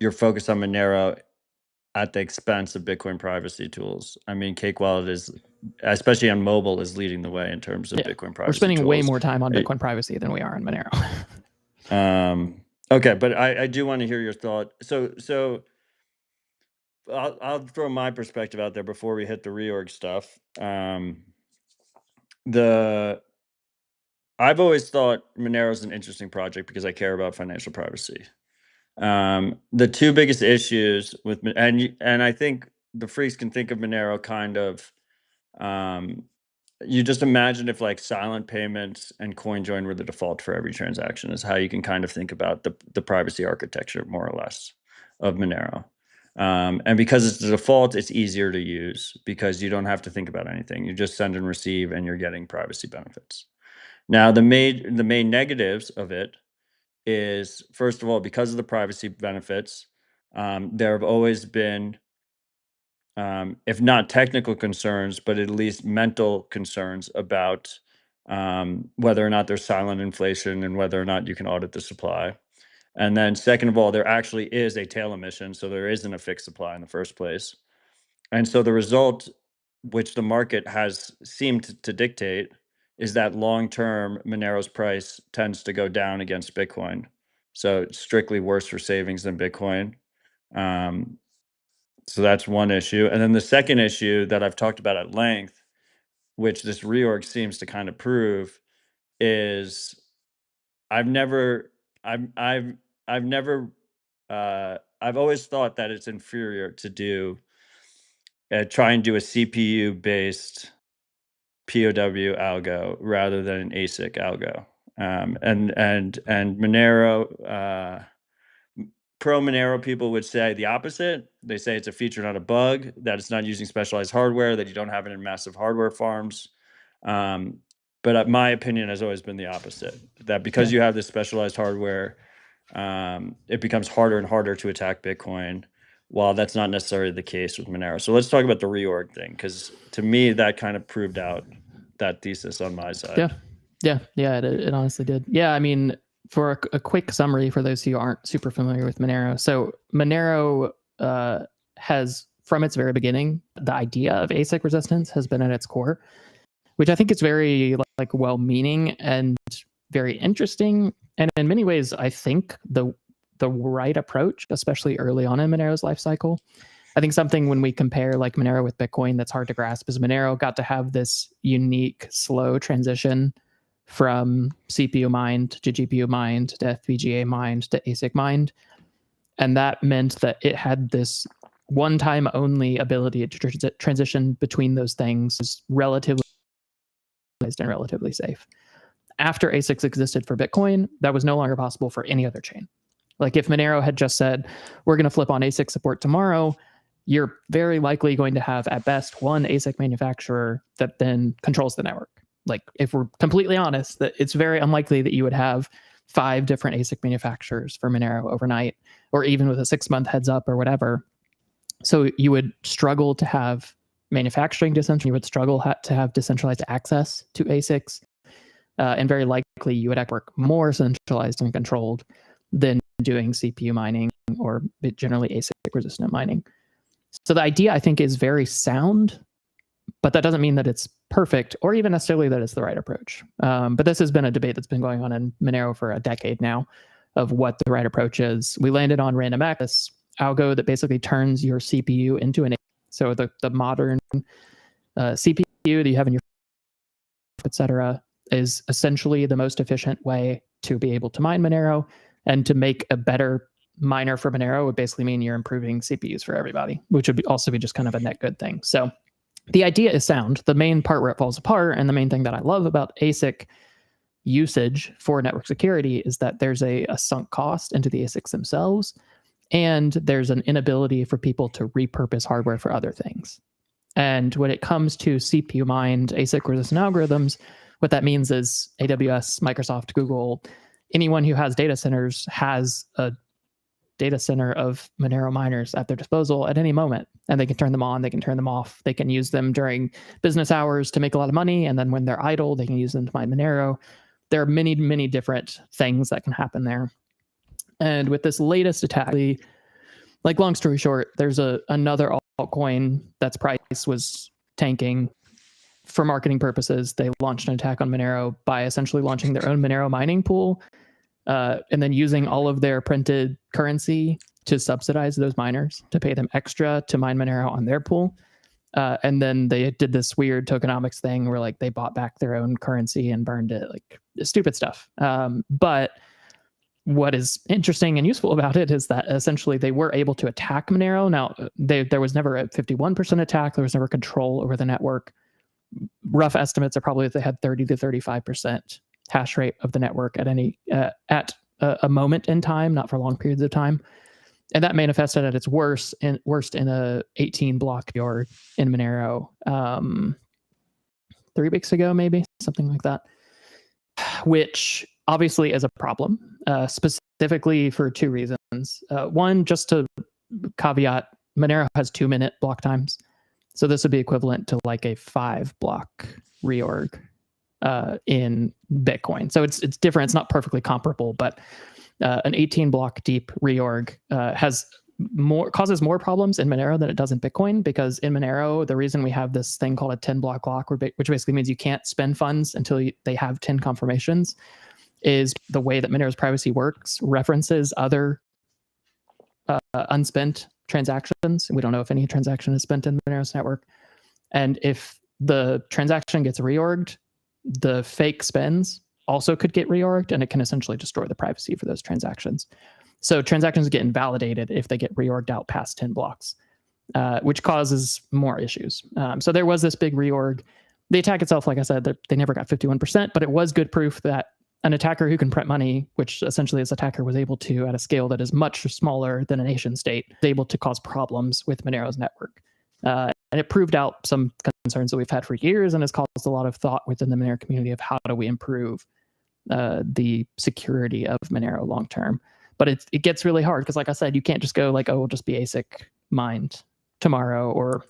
you're focused on Monero at the expense of Bitcoin privacy tools. I mean, Cake Wallet is, especially on mobile, is leading the way in terms of Bitcoin privacy. We're spending tools. way more time on Bitcoin privacy than we are on Monero. Okay, but I do want to hear your thought. So I'll throw my perspective out there before we hit the reorg stuff. I've always thought Monero is an interesting project because I care about financial privacy. The two biggest issues with, and I think the freaks can think of Monero kind of, you just imagine if like silent payments and CoinJoin were the default for every transaction is how you can kind of think about the privacy architecture more or less of Monero. And because it's the default, it's easier to use because you don't have to think about anything. You just send and receive and you're getting privacy benefits. Now, the main negatives of it is, first of all, because of the privacy benefits, there have always been, if not technical concerns, but at least mental concerns about whether or not there's silent inflation and whether or not you can audit the supply. And then second of all, there actually is a tail emission, so there isn't a fixed supply in the first place. And so the result, which the market has seemed to dictate, is that long-term Monero's price tends to go down against Bitcoin. So it's strictly worse for savings than Bitcoin. So that's one issue. And then the second issue that I've talked about at length, which this reorg seems to kind of prove, is I've always thought that it's inferior to try and do a CPU-based POW algo rather than an ASIC algo. And Monero, pro Monero people would say the opposite. They say it's a feature, not a bug, that it's not using specialized hardware, that you don't have it in massive hardware farms. But my opinion has always been the opposite, that because you have this specialized hardware, it becomes harder and harder to attack Bitcoin, while that's not necessarily the case with Monero. So let's talk about the reorg thing, because to me, that kind of proved out that thesis on my side. It honestly did. Yeah, I mean, for a quick summary for those who aren't super familiar with Monero. So Monero has, from its very beginning, the idea of ASIC resistance has been at its core, which I think is very like well-meaning and very interesting. And in many ways, I think the right approach, especially early on in Monero's life cycle. I think something when we compare like Monero with Bitcoin that's hard to grasp is Monero got to have this unique, slow transition from CPU mined to GPU mined to FPGA mined to ASIC mined. And that meant that it had this one-time only ability to transition between those things is relatively and relatively safe. After ASICs existed for Bitcoin, that was no longer possible for any other chain. Like if Monero had just said, we're going to flip on ASIC support tomorrow, you're very likely going to have at best one ASIC manufacturer that then controls the network. Like if we're completely honest, that it's very unlikely that you would have 5 different ASIC manufacturers for Monero overnight, or even with a 6-month heads up or whatever. So you would struggle to have manufacturing decentralization, you would struggle to have decentralized access to ASICs, and very likely you would work more centralized and controlled than doing CPU mining or generally ASIC resistant mining. So the idea, I think, is very sound, but that doesn't mean that it's perfect or even necessarily that it's the right approach. But this has been a debate that's been going on in Monero for a decade now of what the right approach is. We landed on RandomX, algo that basically turns your CPU into an ASIC. So the modern CPU that you have in your, etc., is essentially the most efficient way to be able to mine Monero. And to make a better miner for Monero would basically mean you're improving CPUs for everybody, which would also be just kind of a net good thing. So the idea is sound. The main part where it falls apart, and the main thing that I love about ASIC usage for network security, is that there's a sunk cost into the ASICs themselves, and there's an inability for people to repurpose hardware for other things. And when it comes to CPU mined ASIC resistant algorithms, what that means is AWS, Microsoft, Google, anyone who has data centers has a data center of Monero miners at their disposal at any moment, and they can turn them on, they can turn them off, they can use them during business hours to make a lot of money, and then when they're idle, they can use them to mine Monero. There are many, many different things that can happen there. And with this latest attack, like long story short, there's another altcoin that's price was tanking. For marketing purposes, they launched an attack on Monero by essentially launching their own Monero mining pool, and then using all of their printed currency to subsidize those miners, to pay them extra to mine Monero on their pool. And then they did this weird tokenomics thing where like they bought back their own currency and burned it, like stupid stuff. But what is interesting and useful about it is that essentially they were able to attack Monero. Now, there was never a 51% attack. There was never control over the network. Rough estimates are probably that they had 30 to 35% hash rate of the network at a moment in time, not for long periods of time. And that manifested at its worst in a 18 block yard in Monero 3 weeks ago, maybe something like that, which obviously is a problem, specifically for 2 reasons. One, just to caveat, Monero has 2-minute block times. So this would be equivalent to like a 5-block reorg in Bitcoin. So it's different. It's not perfectly comparable, but an 18-block deep reorg causes more problems in Monero than it does in Bitcoin, because in Monero, the reason we have this thing called a 10-block lock, which basically means you can't spend funds until they have 10 confirmations, is the way that Monero's privacy works, references other unspent transactions. We don't know if any transaction is spent in Monero's network. And if the transaction gets reorged, the fake spends also could get reorged, and it can essentially destroy the privacy for those transactions. So transactions get invalidated if they get reorged out past 10 blocks, which causes more issues. So there was this big reorg. The attack itself, like I said, they never got 51%, but it was good proof that an attacker who can print money, which essentially this attacker was able to at a scale that is much smaller than a nation state, is able to cause problems with Monero's network. And it proved out some concerns that we've had for years and has caused a lot of thought within the Monero community of how do we improve the security of Monero long term. But it gets really hard because, like I said, you can't just go like, oh, we'll just be ASIC mined tomorrow or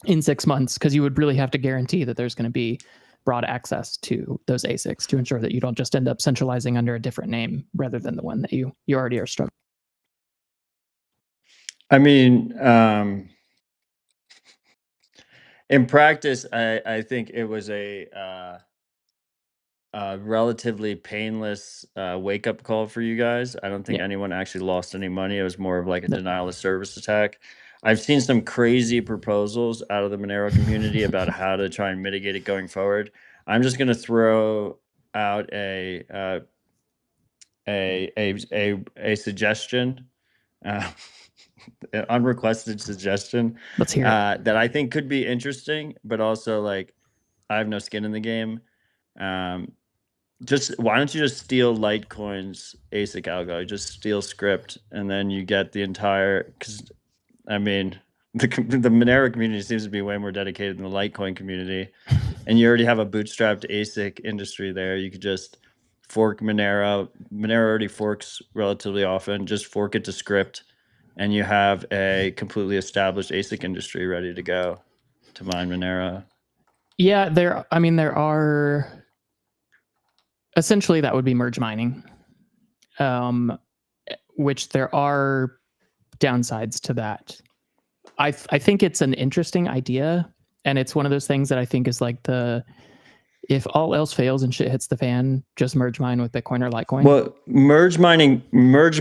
in 6 months, because you would really have to guarantee that there's going to be broad access to those ASICs to ensure that you don't just end up centralizing under a different name rather than the one that you already are struggling. I mean, in practice, I think it was a relatively painless wake-up call for you guys. I don't think anyone actually lost any money. It was more of like a denial of service attack. I've seen some crazy proposals out of the Monero community about how to try and mitigate it going forward. I'm just going to throw out a suggestion, an unrequested suggestion. Let's hear it. That I think could be interesting, but also like I have no skin in the game. Just why don't you just steal Litecoin's ASIC algo? Just steal Scrypt, and then you get the entire. Because I mean, the Monero community seems to be way more dedicated than the Litecoin community, and you already have a bootstrapped ASIC industry there. You could just fork Monero. Monero already forks relatively often. Just fork it to Scrypt, and you have a completely established ASIC industry ready to go to mine Monero. Yeah, there are. Essentially, that would be merge mining, which there are downsides to that. I think it's an interesting idea, and it's one of those things that I think is like if all else fails and shit hits the fan, just merge mine with Bitcoin or Litecoin. Well, merge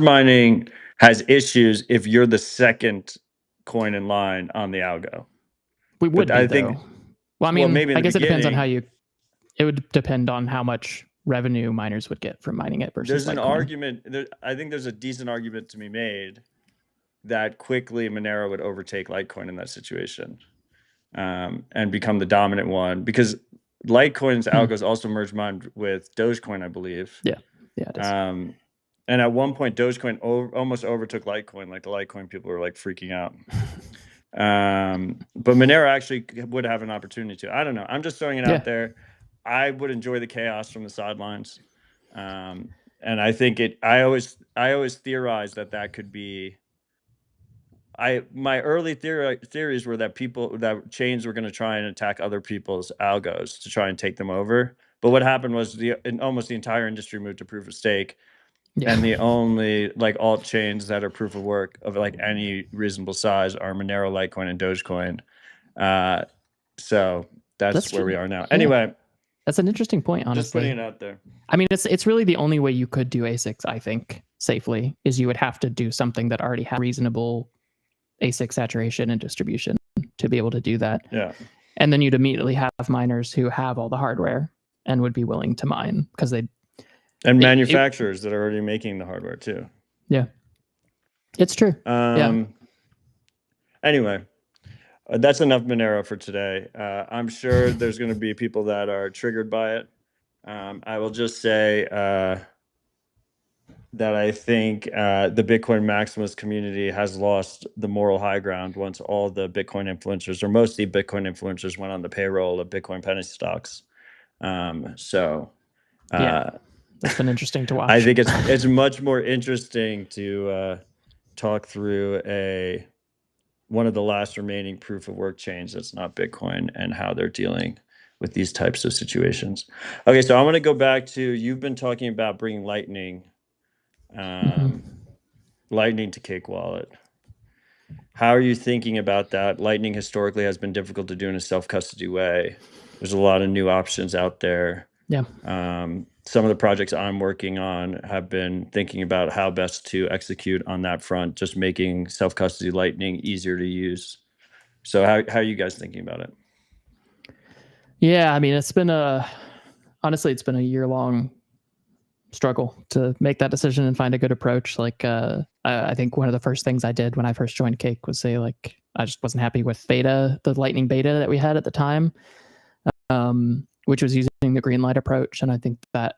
mining has issues if you're the second coin in line on the algo. We would, I think. Well, I mean, maybe I guess it depends on how you. It would depend on how much revenue miners would get from mining it versus. There's an Litecoin. argument. I think there's a decent argument to be made that quickly Monero would overtake Litecoin in that situation, and become the dominant one, because Litecoin's algo is also merge mined with Dogecoin, I believe. Yeah, it is. And at one point, Dogecoin almost overtook Litecoin. Like the Litecoin people were like freaking out. But Monero actually would have an opportunity to. I don't know. I'm just throwing it out there. I would enjoy the chaos from the sidelines, and I think I always theorized that could be. My early theories were that chains were going to try and attack other people's algos to try and take them over. But what happened was almost the entire industry moved to proof of stake, and the only like alt chains that are proof of work of like any reasonable size are Monero, Litecoin, and Dogecoin. So that's where we are now. Anyway. That's an interesting point, honestly. Just putting it out there. I mean, it's really the only way you could do ASICs, I think, safely, is you would have to do something that already had reasonable ASIC saturation and distribution to be able to do that. Yeah. And then you'd immediately have miners who have all the hardware and would be willing to mine because they. And manufacturers that are already making the hardware too. Yeah. It's true. Anyway. That's enough Monero for today. I'm sure there's going to be people that are triggered by it. I will just say that I think the Bitcoin maximalist community has lost the moral high ground once all the Bitcoin influencers, or mostly Bitcoin influencers, went on the payroll of Bitcoin penny stocks. That's been interesting to watch. I think it's much more interesting to talk through one of the last remaining proof of work chains that's not Bitcoin and how they're dealing with these types of situations. Okay, so I want to go back to, you've been talking about bringing Lightning to Cake Wallet. How are you thinking about that? Lightning historically has been difficult to do in a self-custody way. There's a lot of new options out there. Yeah. Some of the projects I'm working on have been thinking about how best to execute on that front, just making self-custody Lightning easier to use. So how are you guys thinking about it? Yeah, I mean, it's been a year-long struggle to make that decision and find a good approach. Like, I think one of the first things I did when I first joined Cake was say, like, I just wasn't happy with the Lightning beta that we had at the time, which was using the green light approach. And I think that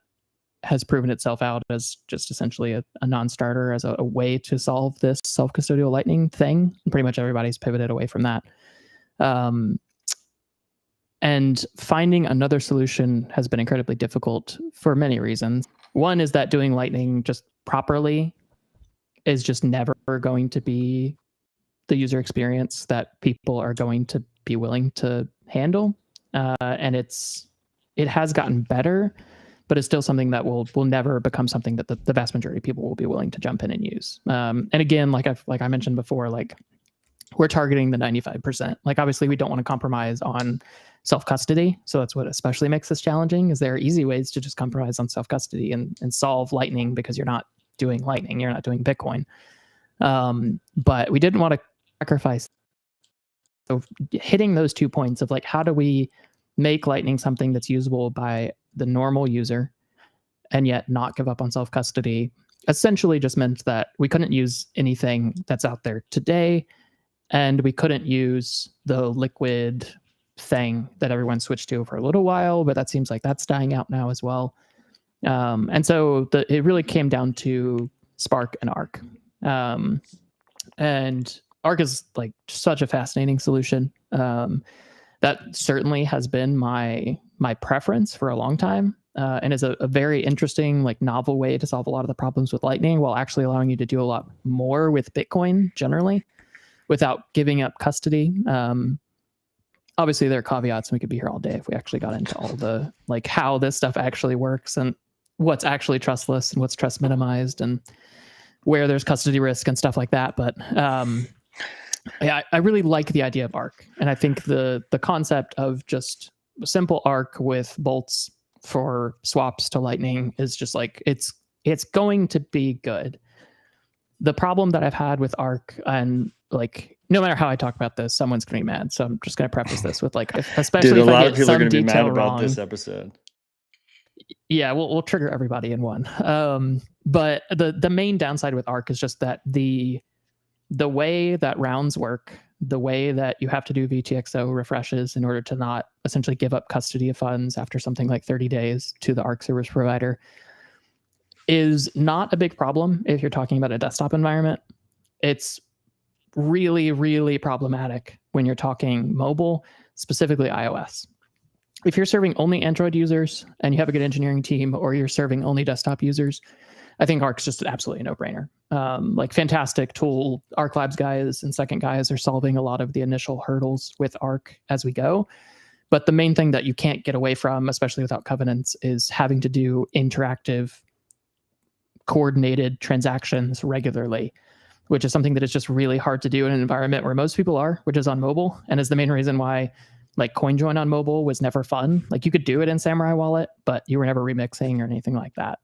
has proven itself out as just essentially a non-starter, as a way to solve this self-custodial Lightning thing. And pretty much everybody's pivoted away from that. And finding another solution has been incredibly difficult for many reasons. One is that doing Lightning just properly is just never going to be the user experience that people are going to be willing to handle. And it has gotten better, but it's still something that will never become something that the vast majority of people will be willing to jump in and use. And again, like I mentioned before, like we're targeting the 95%. Like obviously we don't want to compromise on self-custody. So that's what especially makes this challenging, is there are easy ways to just compromise on self-custody and solve Lightning, because you're not doing Lightning, you're not doing Bitcoin. But we didn't want to sacrifice. So hitting those 2 points of like, how do we make Lightning something that's usable by the normal user and yet not give up on self-custody, essentially just meant that we couldn't use anything that's out there today, and we couldn't use the liquid thing that everyone switched to for a little while, but that seems like that's dying out now as well. And so it really came down to Spark and Arc. And Arc is like such a fascinating solution. That certainly has been my preference for a long time, and is a very interesting, like novel way to solve a lot of the problems with Lightning, while actually allowing you to do a lot more with Bitcoin generally without giving up custody. Obviously there are caveats, and we could be here all day if we actually got into all the like how this stuff actually works and what's actually trustless and what's trust minimized and where there's custody risk and stuff like that. But yeah, I really like the idea of Arc, and I think the concept of just a simple Arc with bolts for swaps to Lightning is just like it's going to be good. The problem that I've had with Arc, and like no matter how I talk about this, someone's gonna be mad. So I'm just gonna preface this with like, especially Dude, if a I lot get of people are some gonna be mad detail about wrong. this episode. Yeah, we'll trigger everybody in one. But the main downside with Arc is just that the way that rounds work, the way that you have to do VTXO refreshes in order to not essentially give up custody of funds after something like 30 days to the Arc service provider, is not a big problem if you're talking about a desktop environment. It's really, really problematic when you're talking mobile, specifically iOS. If you're serving only Android users and you have a good engineering team, or you're serving only desktop users, I think Arc's just absolutely a no-brainer. Like fantastic tool. Arc Labs guys and Second guys are solving a lot of the initial hurdles with Arc as we go. But the main thing that you can't get away from, especially without covenants, is having to do interactive, coordinated transactions regularly, which is something that is just really hard to do in an environment where most people are, which is on mobile, and is the main reason why like CoinJoin on mobile was never fun. Like you could do it in Samourai Wallet, but you were never remixing or anything like that.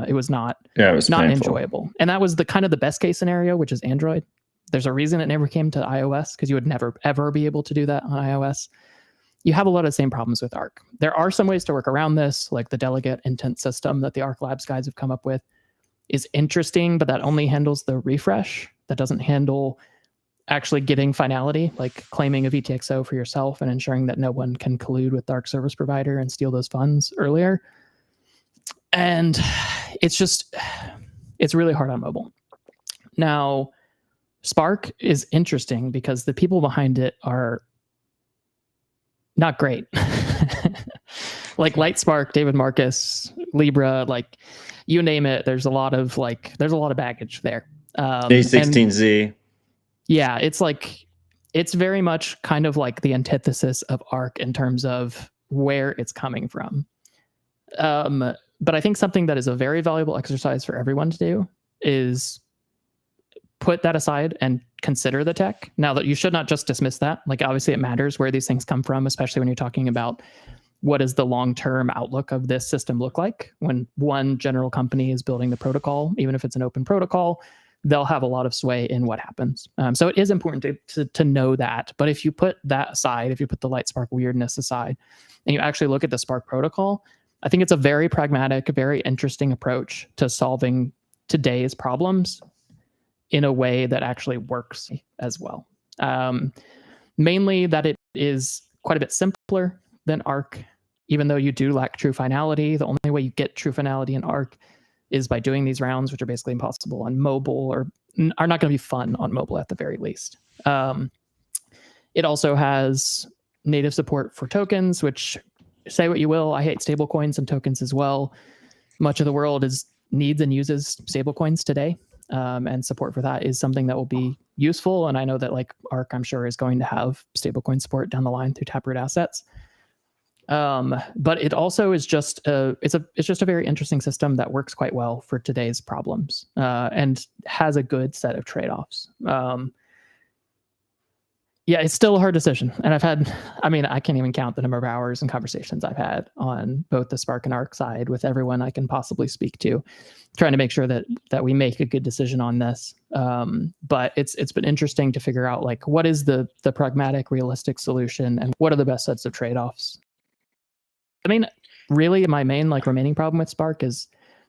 It was not painful. enjoyable. And that was the kind of the best case scenario, which is Android. There's a reason it never came to iOS, because you would never ever be able to do that on iOS. You have a lot of the same problems with Arc. There are some ways to work around this, like the delegate intent system that the Arc Labs guys have come up with is interesting, but that only handles the refresh. That doesn't handle actually getting finality, like claiming a VTXO for yourself and ensuring that no one can collude with the Arc service provider and steal those funds earlier. And it's really hard on mobile. Now, Spark is interesting because the people behind it are not great. Like Lightspark, David Marcus, Libra, like you name it. There's a lot of baggage there. A16Z. Yeah, it's very much kind of like the antithesis of Arc in terms of where it's coming from. But I think something that is a very valuable exercise for everyone to do is put that aside and consider the tech. Now, that you should not just dismiss that. Like obviously it matters where these things come from, especially when you're talking about what does the long-term outlook of this system look like. When one general company is building the protocol, even if it's an open protocol, they'll have a lot of sway in what happens. So it is important to know that. But if you put that aside, if you put the Lightspark weirdness aside, and you actually look at the Spark protocol, I think it's a very pragmatic, very interesting approach to solving today's problems in a way that actually works as well. Mainly that it is quite a bit simpler than Arc. even though you do lack true finality, the only way you get true finality in Arc is by doing these rounds, which are basically impossible on mobile, or are not going to be fun on mobile at the very least. It also has native support for tokens, which, say what you will, I hate stablecoins and tokens as well. Much of the world needs and uses stablecoins today, and support for that is something that will be useful. And I know that like Arc, I'm sure, is going to have stablecoin support down the line through Taproot assets. But it also is just it's just a very interesting system that works quite well for today's problems, and has a good set of trade-offs. Yeah, it's still a hard decision. And I can't even count the number of hours and conversations I've had on both the Spark and Arc side with everyone I can possibly speak to, trying to make sure that we make a good decision on this. But it's been interesting to figure out like what is the pragmatic, realistic solution, and what are the best sets of trade-offs. I mean, really, my main like remaining problem with Spark is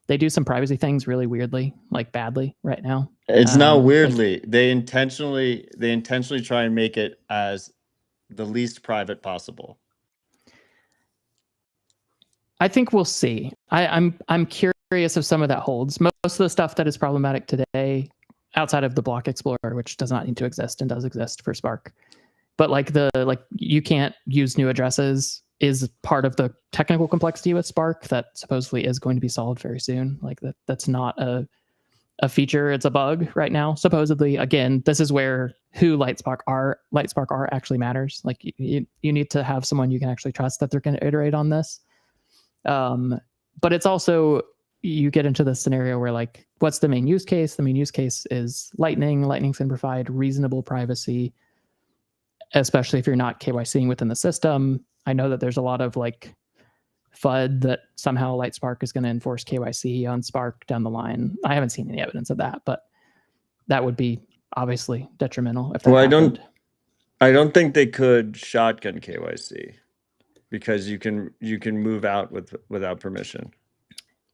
they do some privacy things really weirdly, like badly right now. It's not weirdly. They intentionally try and make it as the least private possible. I think we'll see. I'm curious if some of that holds. Most of the stuff that is problematic today, outside of the block explorer, which does not need to exist and does exist for Spark, but like you can't use new addresses is part of the technical complexity with Spark that supposedly is going to be solved very soon. Like that's not a feature, it's a bug right now. Supposedly, again, this is where who Lightspark are actually matters. Like you need to have someone you can actually trust that they're going to iterate on this. But it's also, you get into this scenario where like, what's the main use case? The main use case is Lightning. Lightning's going to provide reasonable privacy, especially if you're not KYCing within the system. I know that there's a lot of like FUD that somehow Lightspark is going to enforce KYC on Spark down the line. I haven't seen any evidence of that, but that would be obviously detrimental if that happened. I don't think they could shotgun KYC because you can move out without permission.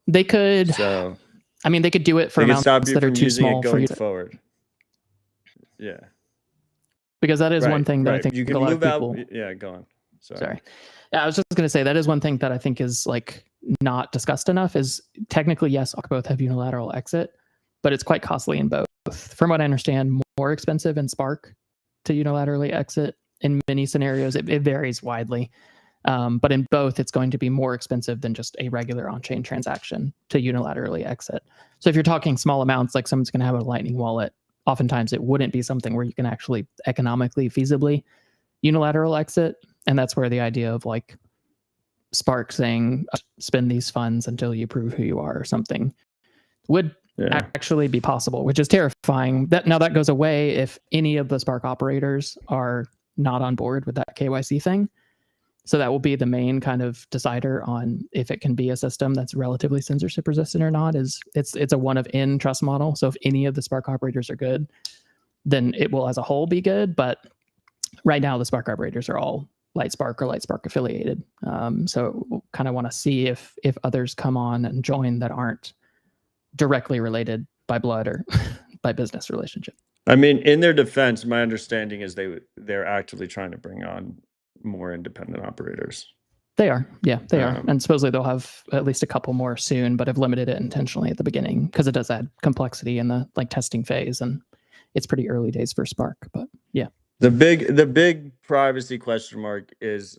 They could. So I mean, they could do it for amounts that are too small for you to forward. Yeah. Because that is one thing that I think you can move out. Yeah, go on. Sorry. Yeah, I was just going to say that is one thing that I think is like not discussed enough is technically, yes, both have unilateral exit, but it's quite costly in both. From what I understand, more expensive in Spark to unilaterally exit in many scenarios. It varies widely. But in both, it's going to be more expensive than just a regular on-chain transaction to unilaterally exit. So if you're talking small amounts, like someone's going to have a Lightning wallet, oftentimes it wouldn't be something where you can actually economically, feasibly unilateral exit. And that's where the idea of like Spark saying, spend these funds until you prove who you are or something would actually be possible, which is terrifying. Now that goes away if any of the Spark operators are not on board with that KYC thing. So that will be the main kind of decider on if it can be a system that's relatively censorship resistant or not. It's a one of n trust model. So if any of the Spark operators are good, then it will as a whole be good. But right now the Spark operators are all Lightspark or Lightspark affiliated. So we'll kind of want to see if others come on and join that aren't directly related by blood or by business relationship. I mean, in their defense, my understanding is they're actively trying to bring on more independent operators. They are. Yeah, they are. And supposedly they'll have at least a couple more soon, but have limited it intentionally at the beginning because it does add complexity in the like testing phase, and it's pretty early days for Spark, but yeah. The big privacy question mark is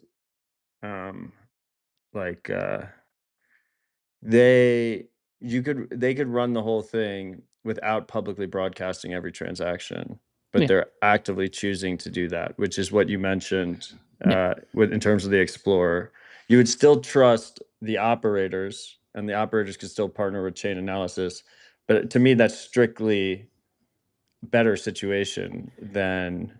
they could run the whole thing without publicly broadcasting every transaction, but they're actively choosing to do that, which is what you mentioned in terms of the Explorer. You would still trust the operators, and the operators could still partner with chain analysis. But to me, that's strictly better situation than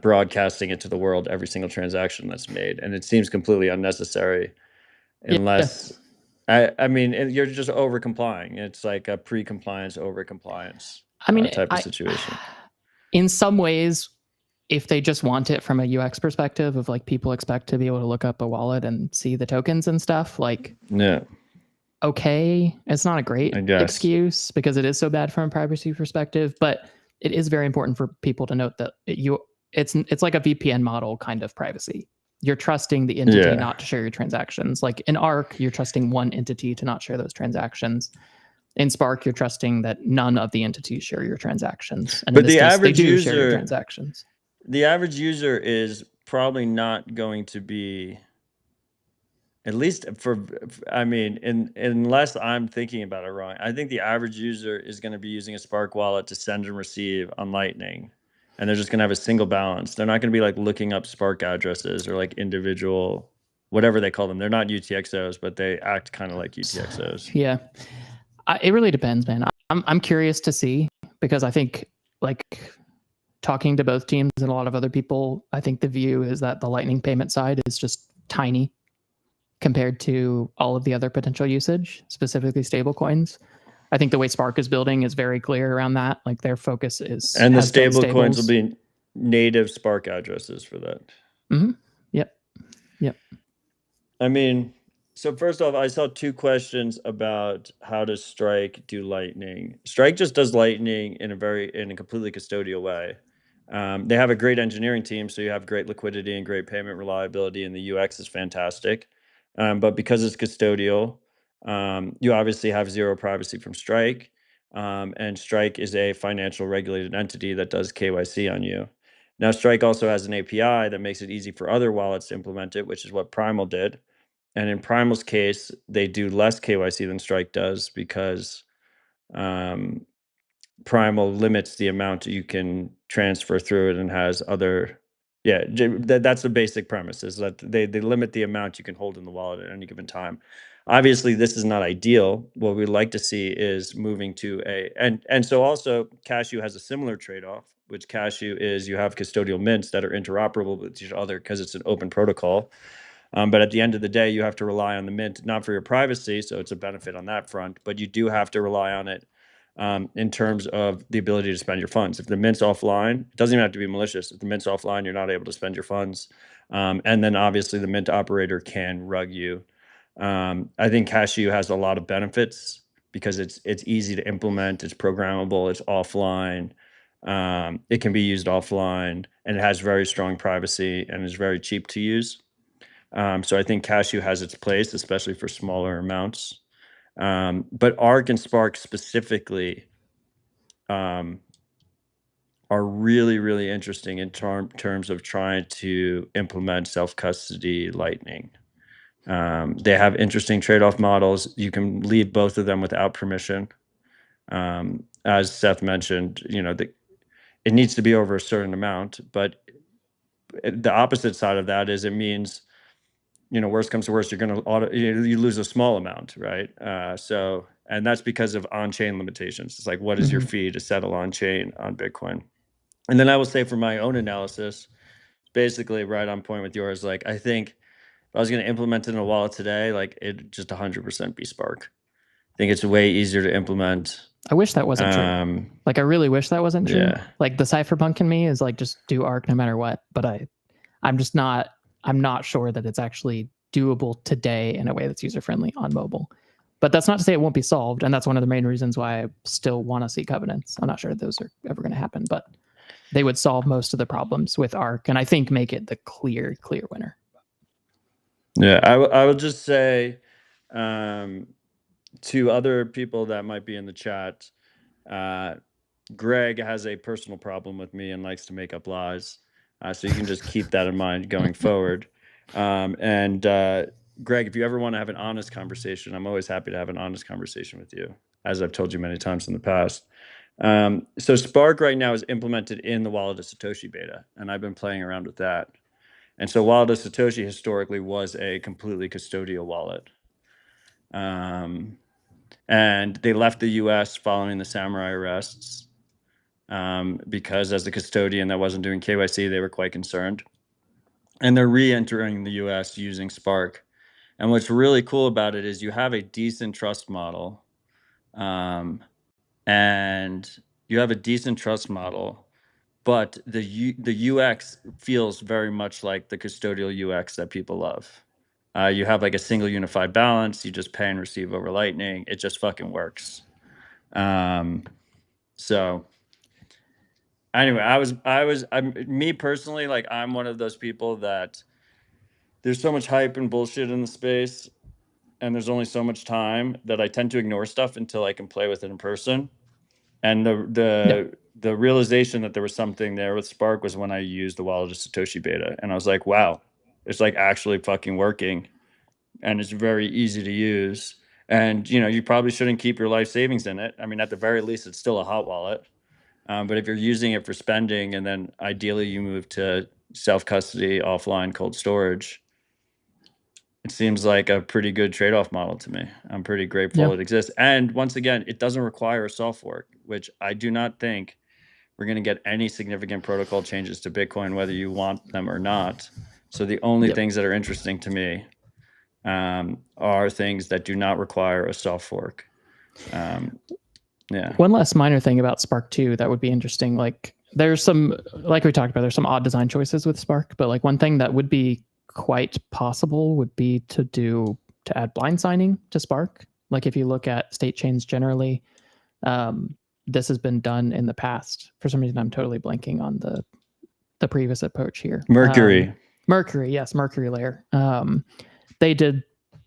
broadcasting it to the world every single transaction that's made. And it seems completely unnecessary unless... I mean, you're just over complying. It's like a pre-compliance, over compliance type of situation. In some ways, if they just want it from a UX perspective of like people expect to be able to look up a wallet and see the tokens and stuff, like, okay, it's not a great excuse because it is so bad from a privacy perspective, but it is very important for people to note that it's like a VPN model kind of privacy. You're trusting the entity Yeah. not to share your transactions. Like in Arc, you're trusting one entity to not share those transactions. In Spark, you're trusting that none of the entities share your transactions. And But in this the case, they average do share your user, transactions. the average user is probably not going to be, at least for, I mean, unless I'm thinking about it wrong, I think the average user is going to be using a Spark wallet to send and receive on Lightning. And they're just going to have a single balance. They're not going to be like looking up Spark addresses or like individual, whatever they call them. They're not UTXOs, but they act kind of like UTXOs. Yeah. It really depends, man. I'm curious to see, because I think, like, talking to both teams and a lot of other people, I think the view is that the Lightning payment side is just tiny compared to all of the other potential usage, specifically stablecoins. I think the way Spark is building is very clear around that. Like, their focus is, And the has been stable coins will stables. be native Spark addresses for that. Mm-hmm. Yep. I mean, so first off, I saw 2 questions about how does Strike do Lightning. Strike just does Lightning in a completely custodial way. They have a great engineering team, so you have great liquidity and great payment reliability, and the UX is fantastic. But because it's custodial, you obviously have zero privacy from Strike, and Strike is a financial regulated entity that does KYC on you. Now, Strike also has an API that makes it easy for other wallets to implement it, which is what Primal did. And in Primal's case, they do less KYC than Strike does because Primal limits the amount you can transfer through it and has other, that's the basic premise, is that they limit the amount you can hold in the wallet at any given time. Obviously, this is not ideal. What we'd like to see is moving to and so also Cashu has a similar trade-off, which Cashu is you have custodial mints that are interoperable with each other because it's an open protocol. But at the end of the day, you have to rely on the mint, not for your privacy, so it's a benefit on that front, but you do have to rely on it in terms of the ability to spend your funds. If the mint's offline, it doesn't even have to be malicious. If the mint's offline, you're not able to spend your funds. And then obviously the mint operator can rug you. I think Cashu has a lot of benefits because it's easy to implement, it's programmable, it's offline. It can be used offline, and it has very strong privacy and is very cheap to use. So I think Cashu has its place, especially for smaller amounts. But Arc and Spark specifically are really, really interesting in terms of trying to implement self-custody Lightning. They have interesting trade-off models. You can leave both of them without permission. As Seth mentioned, it needs to be over a certain amount, but the opposite side of that is it means, worst comes to worst, you're going to you lose a small amount, right? And that's because of on-chain limitations. It's like, what is your fee to settle on-chain on Bitcoin? And then I will say, for my own analysis, basically right on point with yours. Like, I think if I was going to implement it in a wallet today, like, it just 100% be Spark. I think it's way easier to implement. I wish that wasn't true. Like, I really wish that wasn't true. Yeah. Like, the cypherpunk in me is like, just do Arc no matter what. But I'm not sure that it's actually doable today in a way that's user-friendly on mobile. But that's not to say it won't be solved. And that's one of the main reasons why I still want to see covenants. I'm not sure those are ever going to happen, but they would solve most of the problems with Arc, and I think make it the clear winner. Yeah, I will just say to other people that might be in the chat, Greg has a personal problem with me and likes to make up lies. So you can just keep that in mind going forward. And Greg, if you ever want to have an honest conversation, I'm always happy to have an honest conversation with you, as I've told you many times in the past. So Spark right now is implemented in the Wallet of Satoshi beta, and I've been playing around with that. And so Wallet of Satoshi historically was a completely custodial wallet. And they left the US following the Samourai arrests because as a custodian that wasn't doing KYC, they were quite concerned. And they're re-entering the US using Spark. And what's really cool about it is you have a decent trust model. But the UX feels very much like the custodial UX that people love. You have like a single unified balance. You just pay and receive over Lightning. It just fucking works. So anyway, me personally, like, I'm one of those people that there's so much hype and bullshit in the space, and there's only so much time that I tend to ignore stuff until I can play with it in person. And the realization that there was something there with Spark was when I used the Wallet of Satoshi beta, and I was like, wow, it's like actually fucking working, and it's very easy to use. And you probably shouldn't keep your life savings in it. I mean, at the very least, it's still a hot wallet. But if you're using it for spending, and then ideally you move to self-custody, offline, cold storage, it seems like a pretty good trade-off model to me. I'm pretty grateful it exists. And once again, it doesn't require a soft fork, which I do not think we're going to get any significant protocol changes to Bitcoin, whether you want them or not. So the only things that are interesting to me are things that do not require a soft fork. One last minor thing about Spark 2 that would be interesting. Like there's some, like we talked about, there's some odd design choices with Spark, but like one thing that would be quite possible would be to add blind signing to Spark. Like if you look at state chains generally, this has been done in the past. For some reason, I'm totally blanking on the previous approach here. Mercury, yes, Mercury layer. They did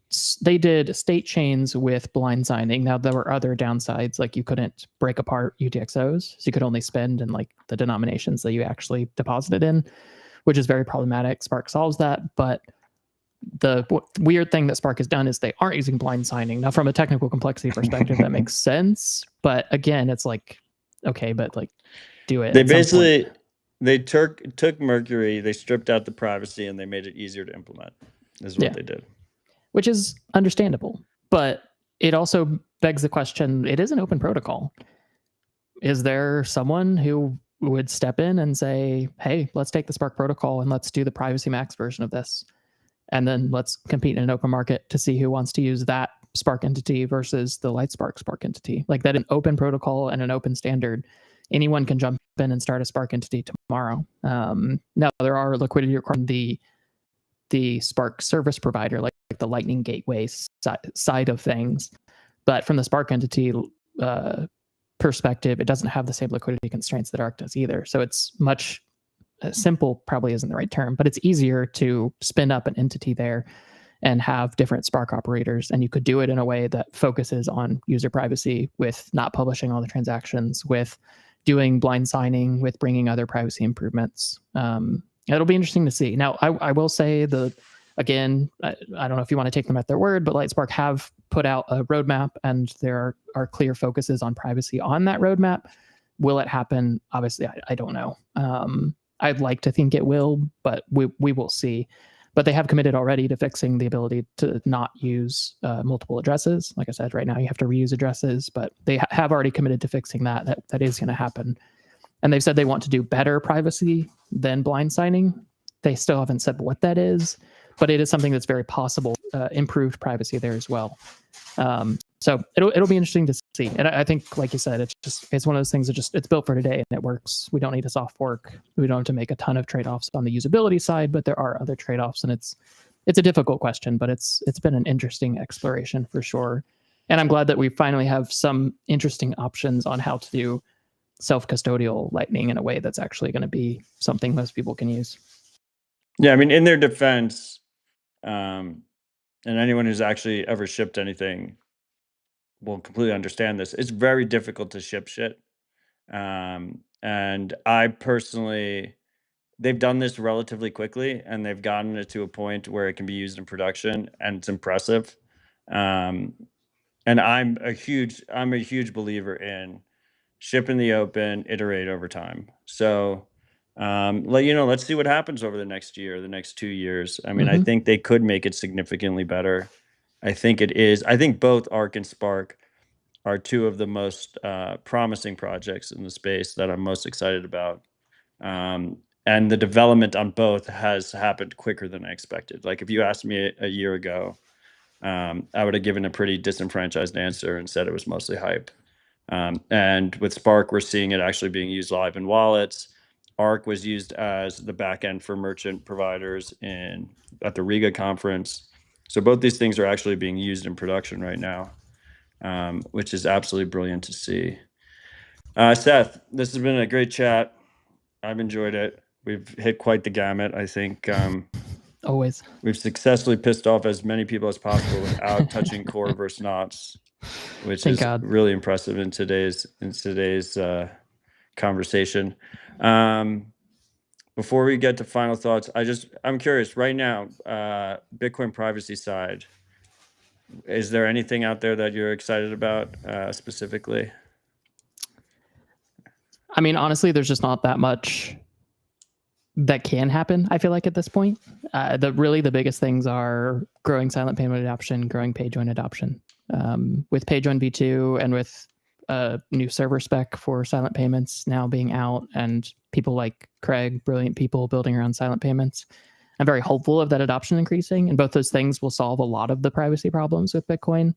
state chains with blind signing. Now there were other downsides, like you couldn't break apart UTXOs, so you could only spend in like the denominations that you actually deposited in, which is very problematic. Spark solves that, but the weird thing that Spark has done is they aren't using blind signing. Now, from a technical complexity perspective, that makes sense. But again, it's like, okay, but like, do it. They basically took Mercury, they stripped out the privacy, and they made it easier to implement. Is what they did, which is understandable. But it also begs the question: it is an open protocol. Is there someone who would step in and say, "Hey, let's take the Spark protocol and let's do the privacy max version of this"? And then let's compete in an open market to see who wants to use that Spark entity versus the LightSpark Spark entity. Like that, an open protocol and an open standard, anyone can jump in and start a Spark entity tomorrow. Now there are liquidity requirements. The Spark service provider, like the Lightning Gateway side of things, but from the Spark entity perspective, it doesn't have the same liquidity constraints that ARC does either. So it's much simple, probably isn't the right term, but it's easier to spin up an entity there and have different Spark operators. And you could do it in a way that focuses on user privacy with not publishing all the transactions, with doing blind signing, with bringing other privacy improvements. It'll be interesting to see. Now, I will say again, I don't know if you want to take them at their word, but LightSpark have put out a roadmap and there are clear focuses on privacy on that roadmap. Will it happen? Obviously, I don't know. I'd like to think it will, but we will see. But they have committed already to fixing the ability to not use multiple addresses. Like I said, right now you have to reuse addresses, but they have already committed to fixing that. That is going to happen. And they've said they want to do better privacy than blind signing. They still haven't said what that is, but it is something that's very possible, improved privacy there as well. So it'll be interesting to see. And I think, like you said, it's one of those things that it's built for today and it works. We don't need a soft fork. We don't have to make a ton of trade-offs on the usability side, but there are other trade-offs, and it's a difficult question, but it's been an interesting exploration for sure. And I'm glad that we finally have some interesting options on how to do self-custodial Lightning in a way that's actually going to be something most people can use. Yeah, I mean, in their defense, and anyone who's actually ever shipped anything will completely understand this. It's very difficult to ship shit. And I personally, they've done this relatively quickly and they've gotten it to a point where it can be used in production and it's impressive. And I'm a huge believer in ship in the open, iterate over time. So, let's see what happens over the next year, the next 2 years. I mean, I think they could make it significantly better. I think both ARC and Spark are two of the most promising projects in the space that I'm most excited about. And the development on both has happened quicker than I expected. Like if you asked me a year ago, I would have given a pretty disenfranchised answer and said it was mostly hype. And with Spark, we're seeing it actually being used live in wallets. ARC was used as the backend for merchant providers at the Riga conference. So both these things are actually being used in production right now, which is absolutely brilliant to see. Seth, this has been a great chat. I've enjoyed it. We've hit quite the gamut. I think Always. We've successfully pissed off as many people as possible without touching core versus knots, which Thank is God. really impressive in today's conversation. Before we get to final thoughts, I'm curious right now, Bitcoin privacy side, is there anything out there that you're excited about specifically? I mean, honestly, there's just not that much that can happen, I feel like, at this point. The biggest things are growing silent payment adoption, growing PayJoin adoption. With PayJoin v2 and with a new server spec for silent payments now being out, and people like Craig, brilliant people building around silent payments, I'm very hopeful of that adoption increasing, and both those things will solve a lot of the privacy problems with Bitcoin.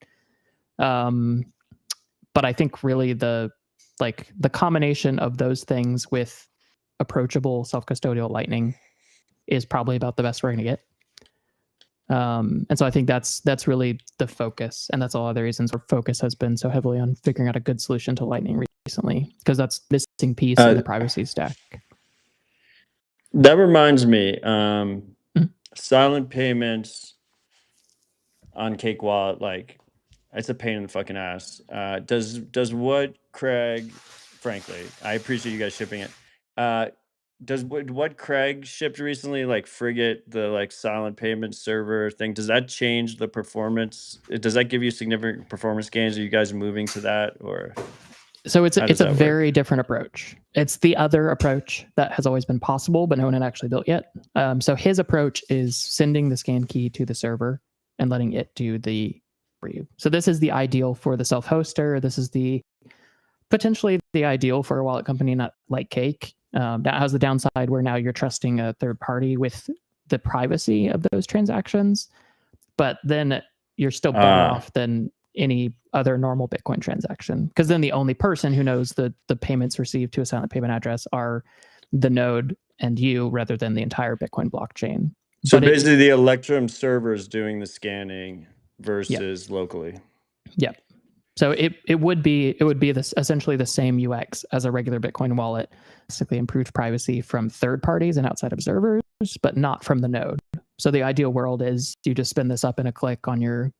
But I think really the combination of those things with approachable self-custodial Lightning is probably about the best we're going to get. And so I think that's really the focus, and that's all other reasons where focus has been so heavily on figuring out a good solution to Lightning recently, because that's missing piece in the privacy stack. That reminds me, silent payments on Cake Wallet, like, it's a pain in the fucking ass. Does what Craig, frankly, I appreciate you guys shipping it. Does what Craig shipped recently, like Frigate, the like silent payment server thing, does that change the performance? Does that give you significant performance gains? Are you guys moving to that, or? So it's a very different approach. It's the other approach that has always been possible, but no one had actually built yet. So his approach is sending the scan key to the server and letting it do the for you. So this is the ideal for the self-hoster. This is potentially the ideal for a wallet company not like Cake. That has the downside where now you're trusting a third party with the privacy of those transactions, but then you're still better off than any other normal Bitcoin transaction, because then the only person who knows the payments received to a silent payment address are the node and you, rather than the entire Bitcoin blockchain. So but basically the Electrum server is doing the scanning versus locally. Yep. So it would be essentially the same UX as a regular Bitcoin wallet, basically improved privacy from third parties and outside observers, but not from the node. So the ideal world is you just spin this up in a click on your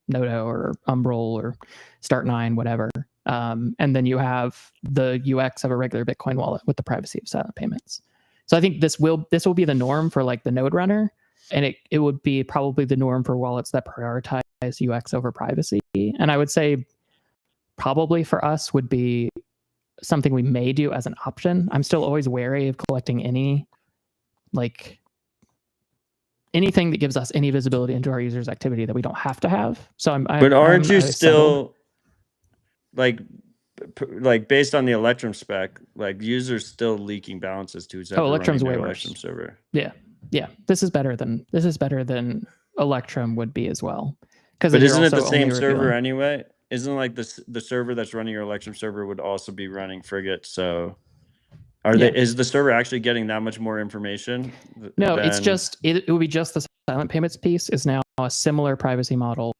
Nodo or Umbrel or Start9, whatever. And then you have the UX of a regular Bitcoin wallet with the privacy of silent payments. So I think this will be the norm for like the node runner, and it would be probably the norm for wallets that prioritize UX over privacy. And I would say probably for us would be something we may do as an option. I'm still always wary of collecting anything that gives us any visibility into our users' activity that we don't have to have. So but aren't you still like based on the Electrum spec, like users still leaking balances to each other? Electrum's way worse. Electrum server. Yeah. This is better than Electrum would be as well. But isn't it the same server anyway? Isn't like the server that's running your Electrum server would also be running Frigate? So is the server actually getting that much more information? No, it's just it would be just the silent payments piece is now a similar privacy model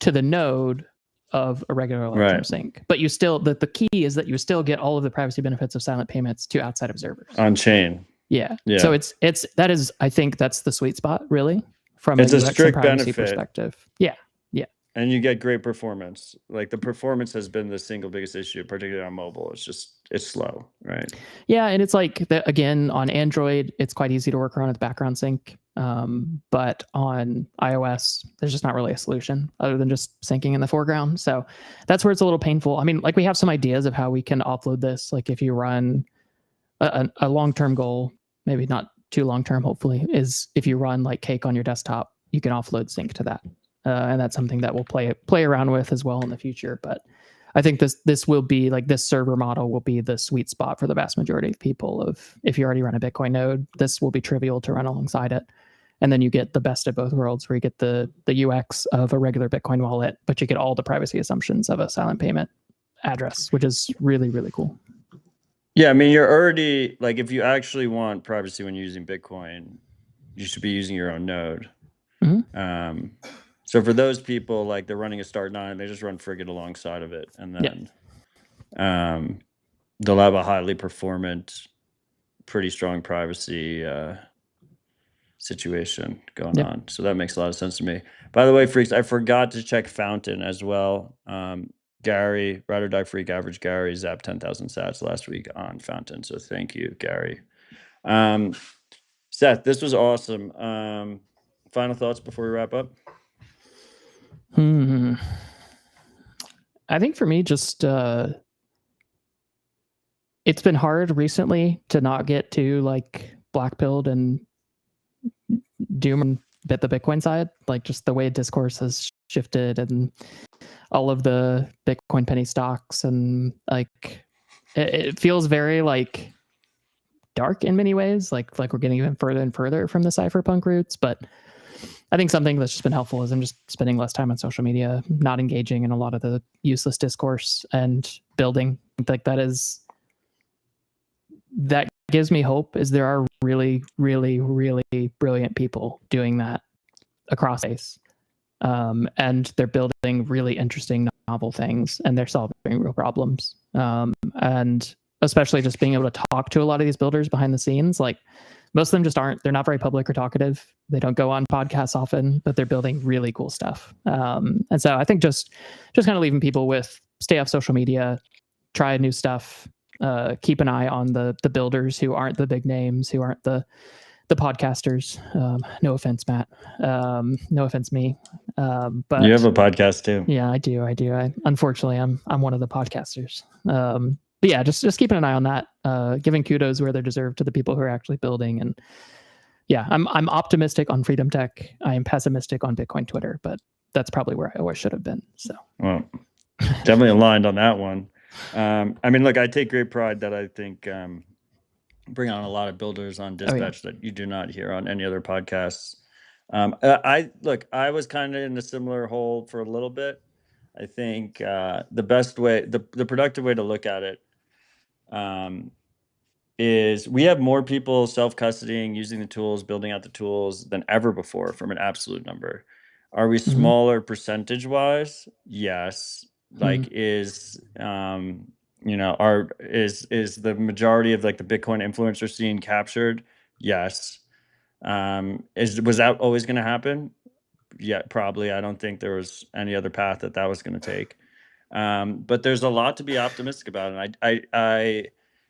to the node of a regular Electrum sync. But you still the key is that you still get all of the privacy benefits of silent payments to outside observers on chain. Yeah. So that is I think that's the sweet spot really from it's a UX strict and privacy benefit perspective. Yeah. And you get great performance. Like the performance has been the single biggest issue, particularly on mobile. It's slow, right? Yeah, and it's like again on Android, it's quite easy to work around with background sync. But on iOS, there's just not really a solution other than just syncing in the foreground. So that's where it's a little painful. I mean, like we have some ideas of how we can offload this. Like if you run a long-term goal, maybe not too long-term, hopefully, is if you run like Cake on your desktop, you can offload sync to that. And that's something that we'll play around with as well in the future. But I think this will be like this server model will be the sweet spot for the vast majority of people. If you already run a Bitcoin node, this will be trivial to run alongside it. And then you get the best of both worlds, where you get the UX of a regular Bitcoin wallet, but you get all the privacy assumptions of a silent payment address, which is really, really cool. Yeah, I mean, you're already like, if you actually want privacy when using Bitcoin, you should be using your own node. Mm-hmm. So for those people, like they're running a Start9, they just run Frigate alongside of it, and then they'll have a highly performant, pretty strong privacy situation going on. So that makes a lot of sense to me. By the way, freaks, I forgot to check Fountain as well. Gary, Ride or Die Freak, Average Gary, zapped 10,000 sats last week on Fountain. So thank you, Gary. Seth, this was awesome. Final thoughts before we wrap up? I think for me, just it's been hard recently to not get too like black-pilled and doom and bit the Bitcoin side. Like just the way discourse has shifted and all of the Bitcoin penny stocks, and like it feels very like dark in many ways. Like we're getting even further and further from the cypherpunk roots. But I think something that's just been helpful is I'm just spending less time on social media, not engaging in a lot of the useless discourse and building. Like that gives me hope, is there are really, really, really brilliant people doing that across space. And they're building really interesting, novel things, and they're solving real problems. And especially just being able to talk to a lot of these builders behind the scenes, like most of them just aren't, they're not very public or talkative. They don't go on podcasts often, but they're building really cool stuff. And so I think just kind of leaving people with stay off social media, try new stuff, keep an eye on the builders who aren't the big names, who aren't the podcasters. No offense, Matt. No offense, me. But you have a podcast too. Yeah, I do. Unfortunately, I'm one of the podcasters. But yeah, just keeping an eye on that, giving kudos where they're deserved to the people who are actually building. And yeah, I'm optimistic on Freedom Tech. I am pessimistic on Bitcoin Twitter, but that's probably where I always should have been. So well, definitely aligned on that one. I mean, look, I take great pride that I think bring on a lot of builders on Dispatch that you do not hear on any other podcasts. I was kind of in a similar hole for a little bit. I think the best way, the productive way to look at it is we have more people self-custodying, using the tools, building out the tools than ever before from an absolute number. Are we smaller percentage-wise? Yes. Like is the majority of like the Bitcoin influencer scene captured? Yes. Was that always going to happen? Yeah, probably. I don't think there was any other path that was going to take. But there's a lot to be optimistic about, and I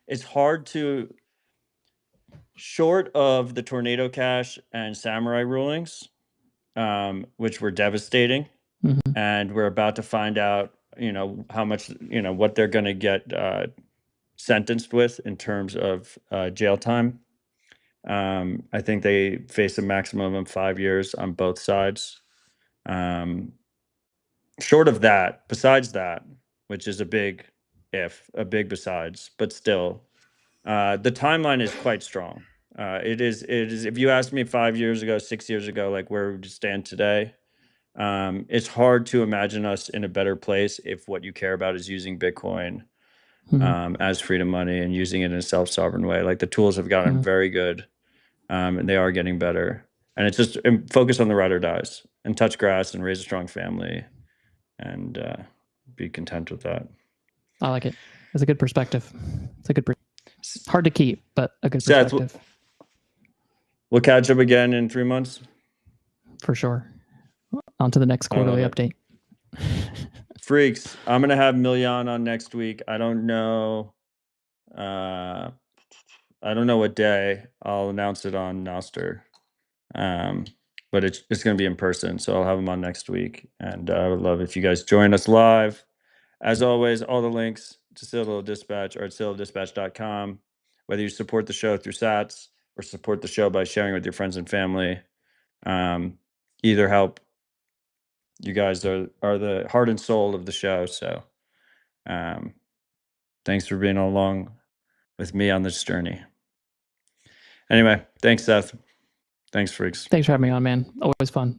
it's hard to, short of the Tornado Cash and Samourai rulings, which were devastating, and we're about to find out, how much, what they're going to get sentenced with in terms of jail time. I think they face a maximum of 5 years on both sides. Short of that, besides that, which is a big besides, but still, the timeline is quite strong. It is. If you asked me 5 years ago, 6 years ago, like where we stand today, it's hard to imagine us in a better place if what you care about is using Bitcoin as freedom money and using it in a self-sovereign way. Like the tools have gotten very good, and they are getting better. And it's just focus on the ride or dies and touch grass and raise a strong family and be content with that. I like it. It's a good perspective. It's hard to keep, but a good perspective. Seth, we'll catch up again in 3 months. For sure. On to the next quarterly update. Freaks, I'm going to have Miljan on next week. I don't know what day. I'll announce it on Nostr. But it's going to be in person, so I'll have him on next week. And I would love if you guys join us live. As always, all the links to Citadel Dispatch are at citadeldispatch.com. Whether you support the show through sats or support the show by sharing with your friends and family, either help. You guys are the heart and soul of the show. So thanks for being along with me on this journey. Anyway, thanks, Seth. Thanks, freaks. Thanks for having me on, man. Always fun.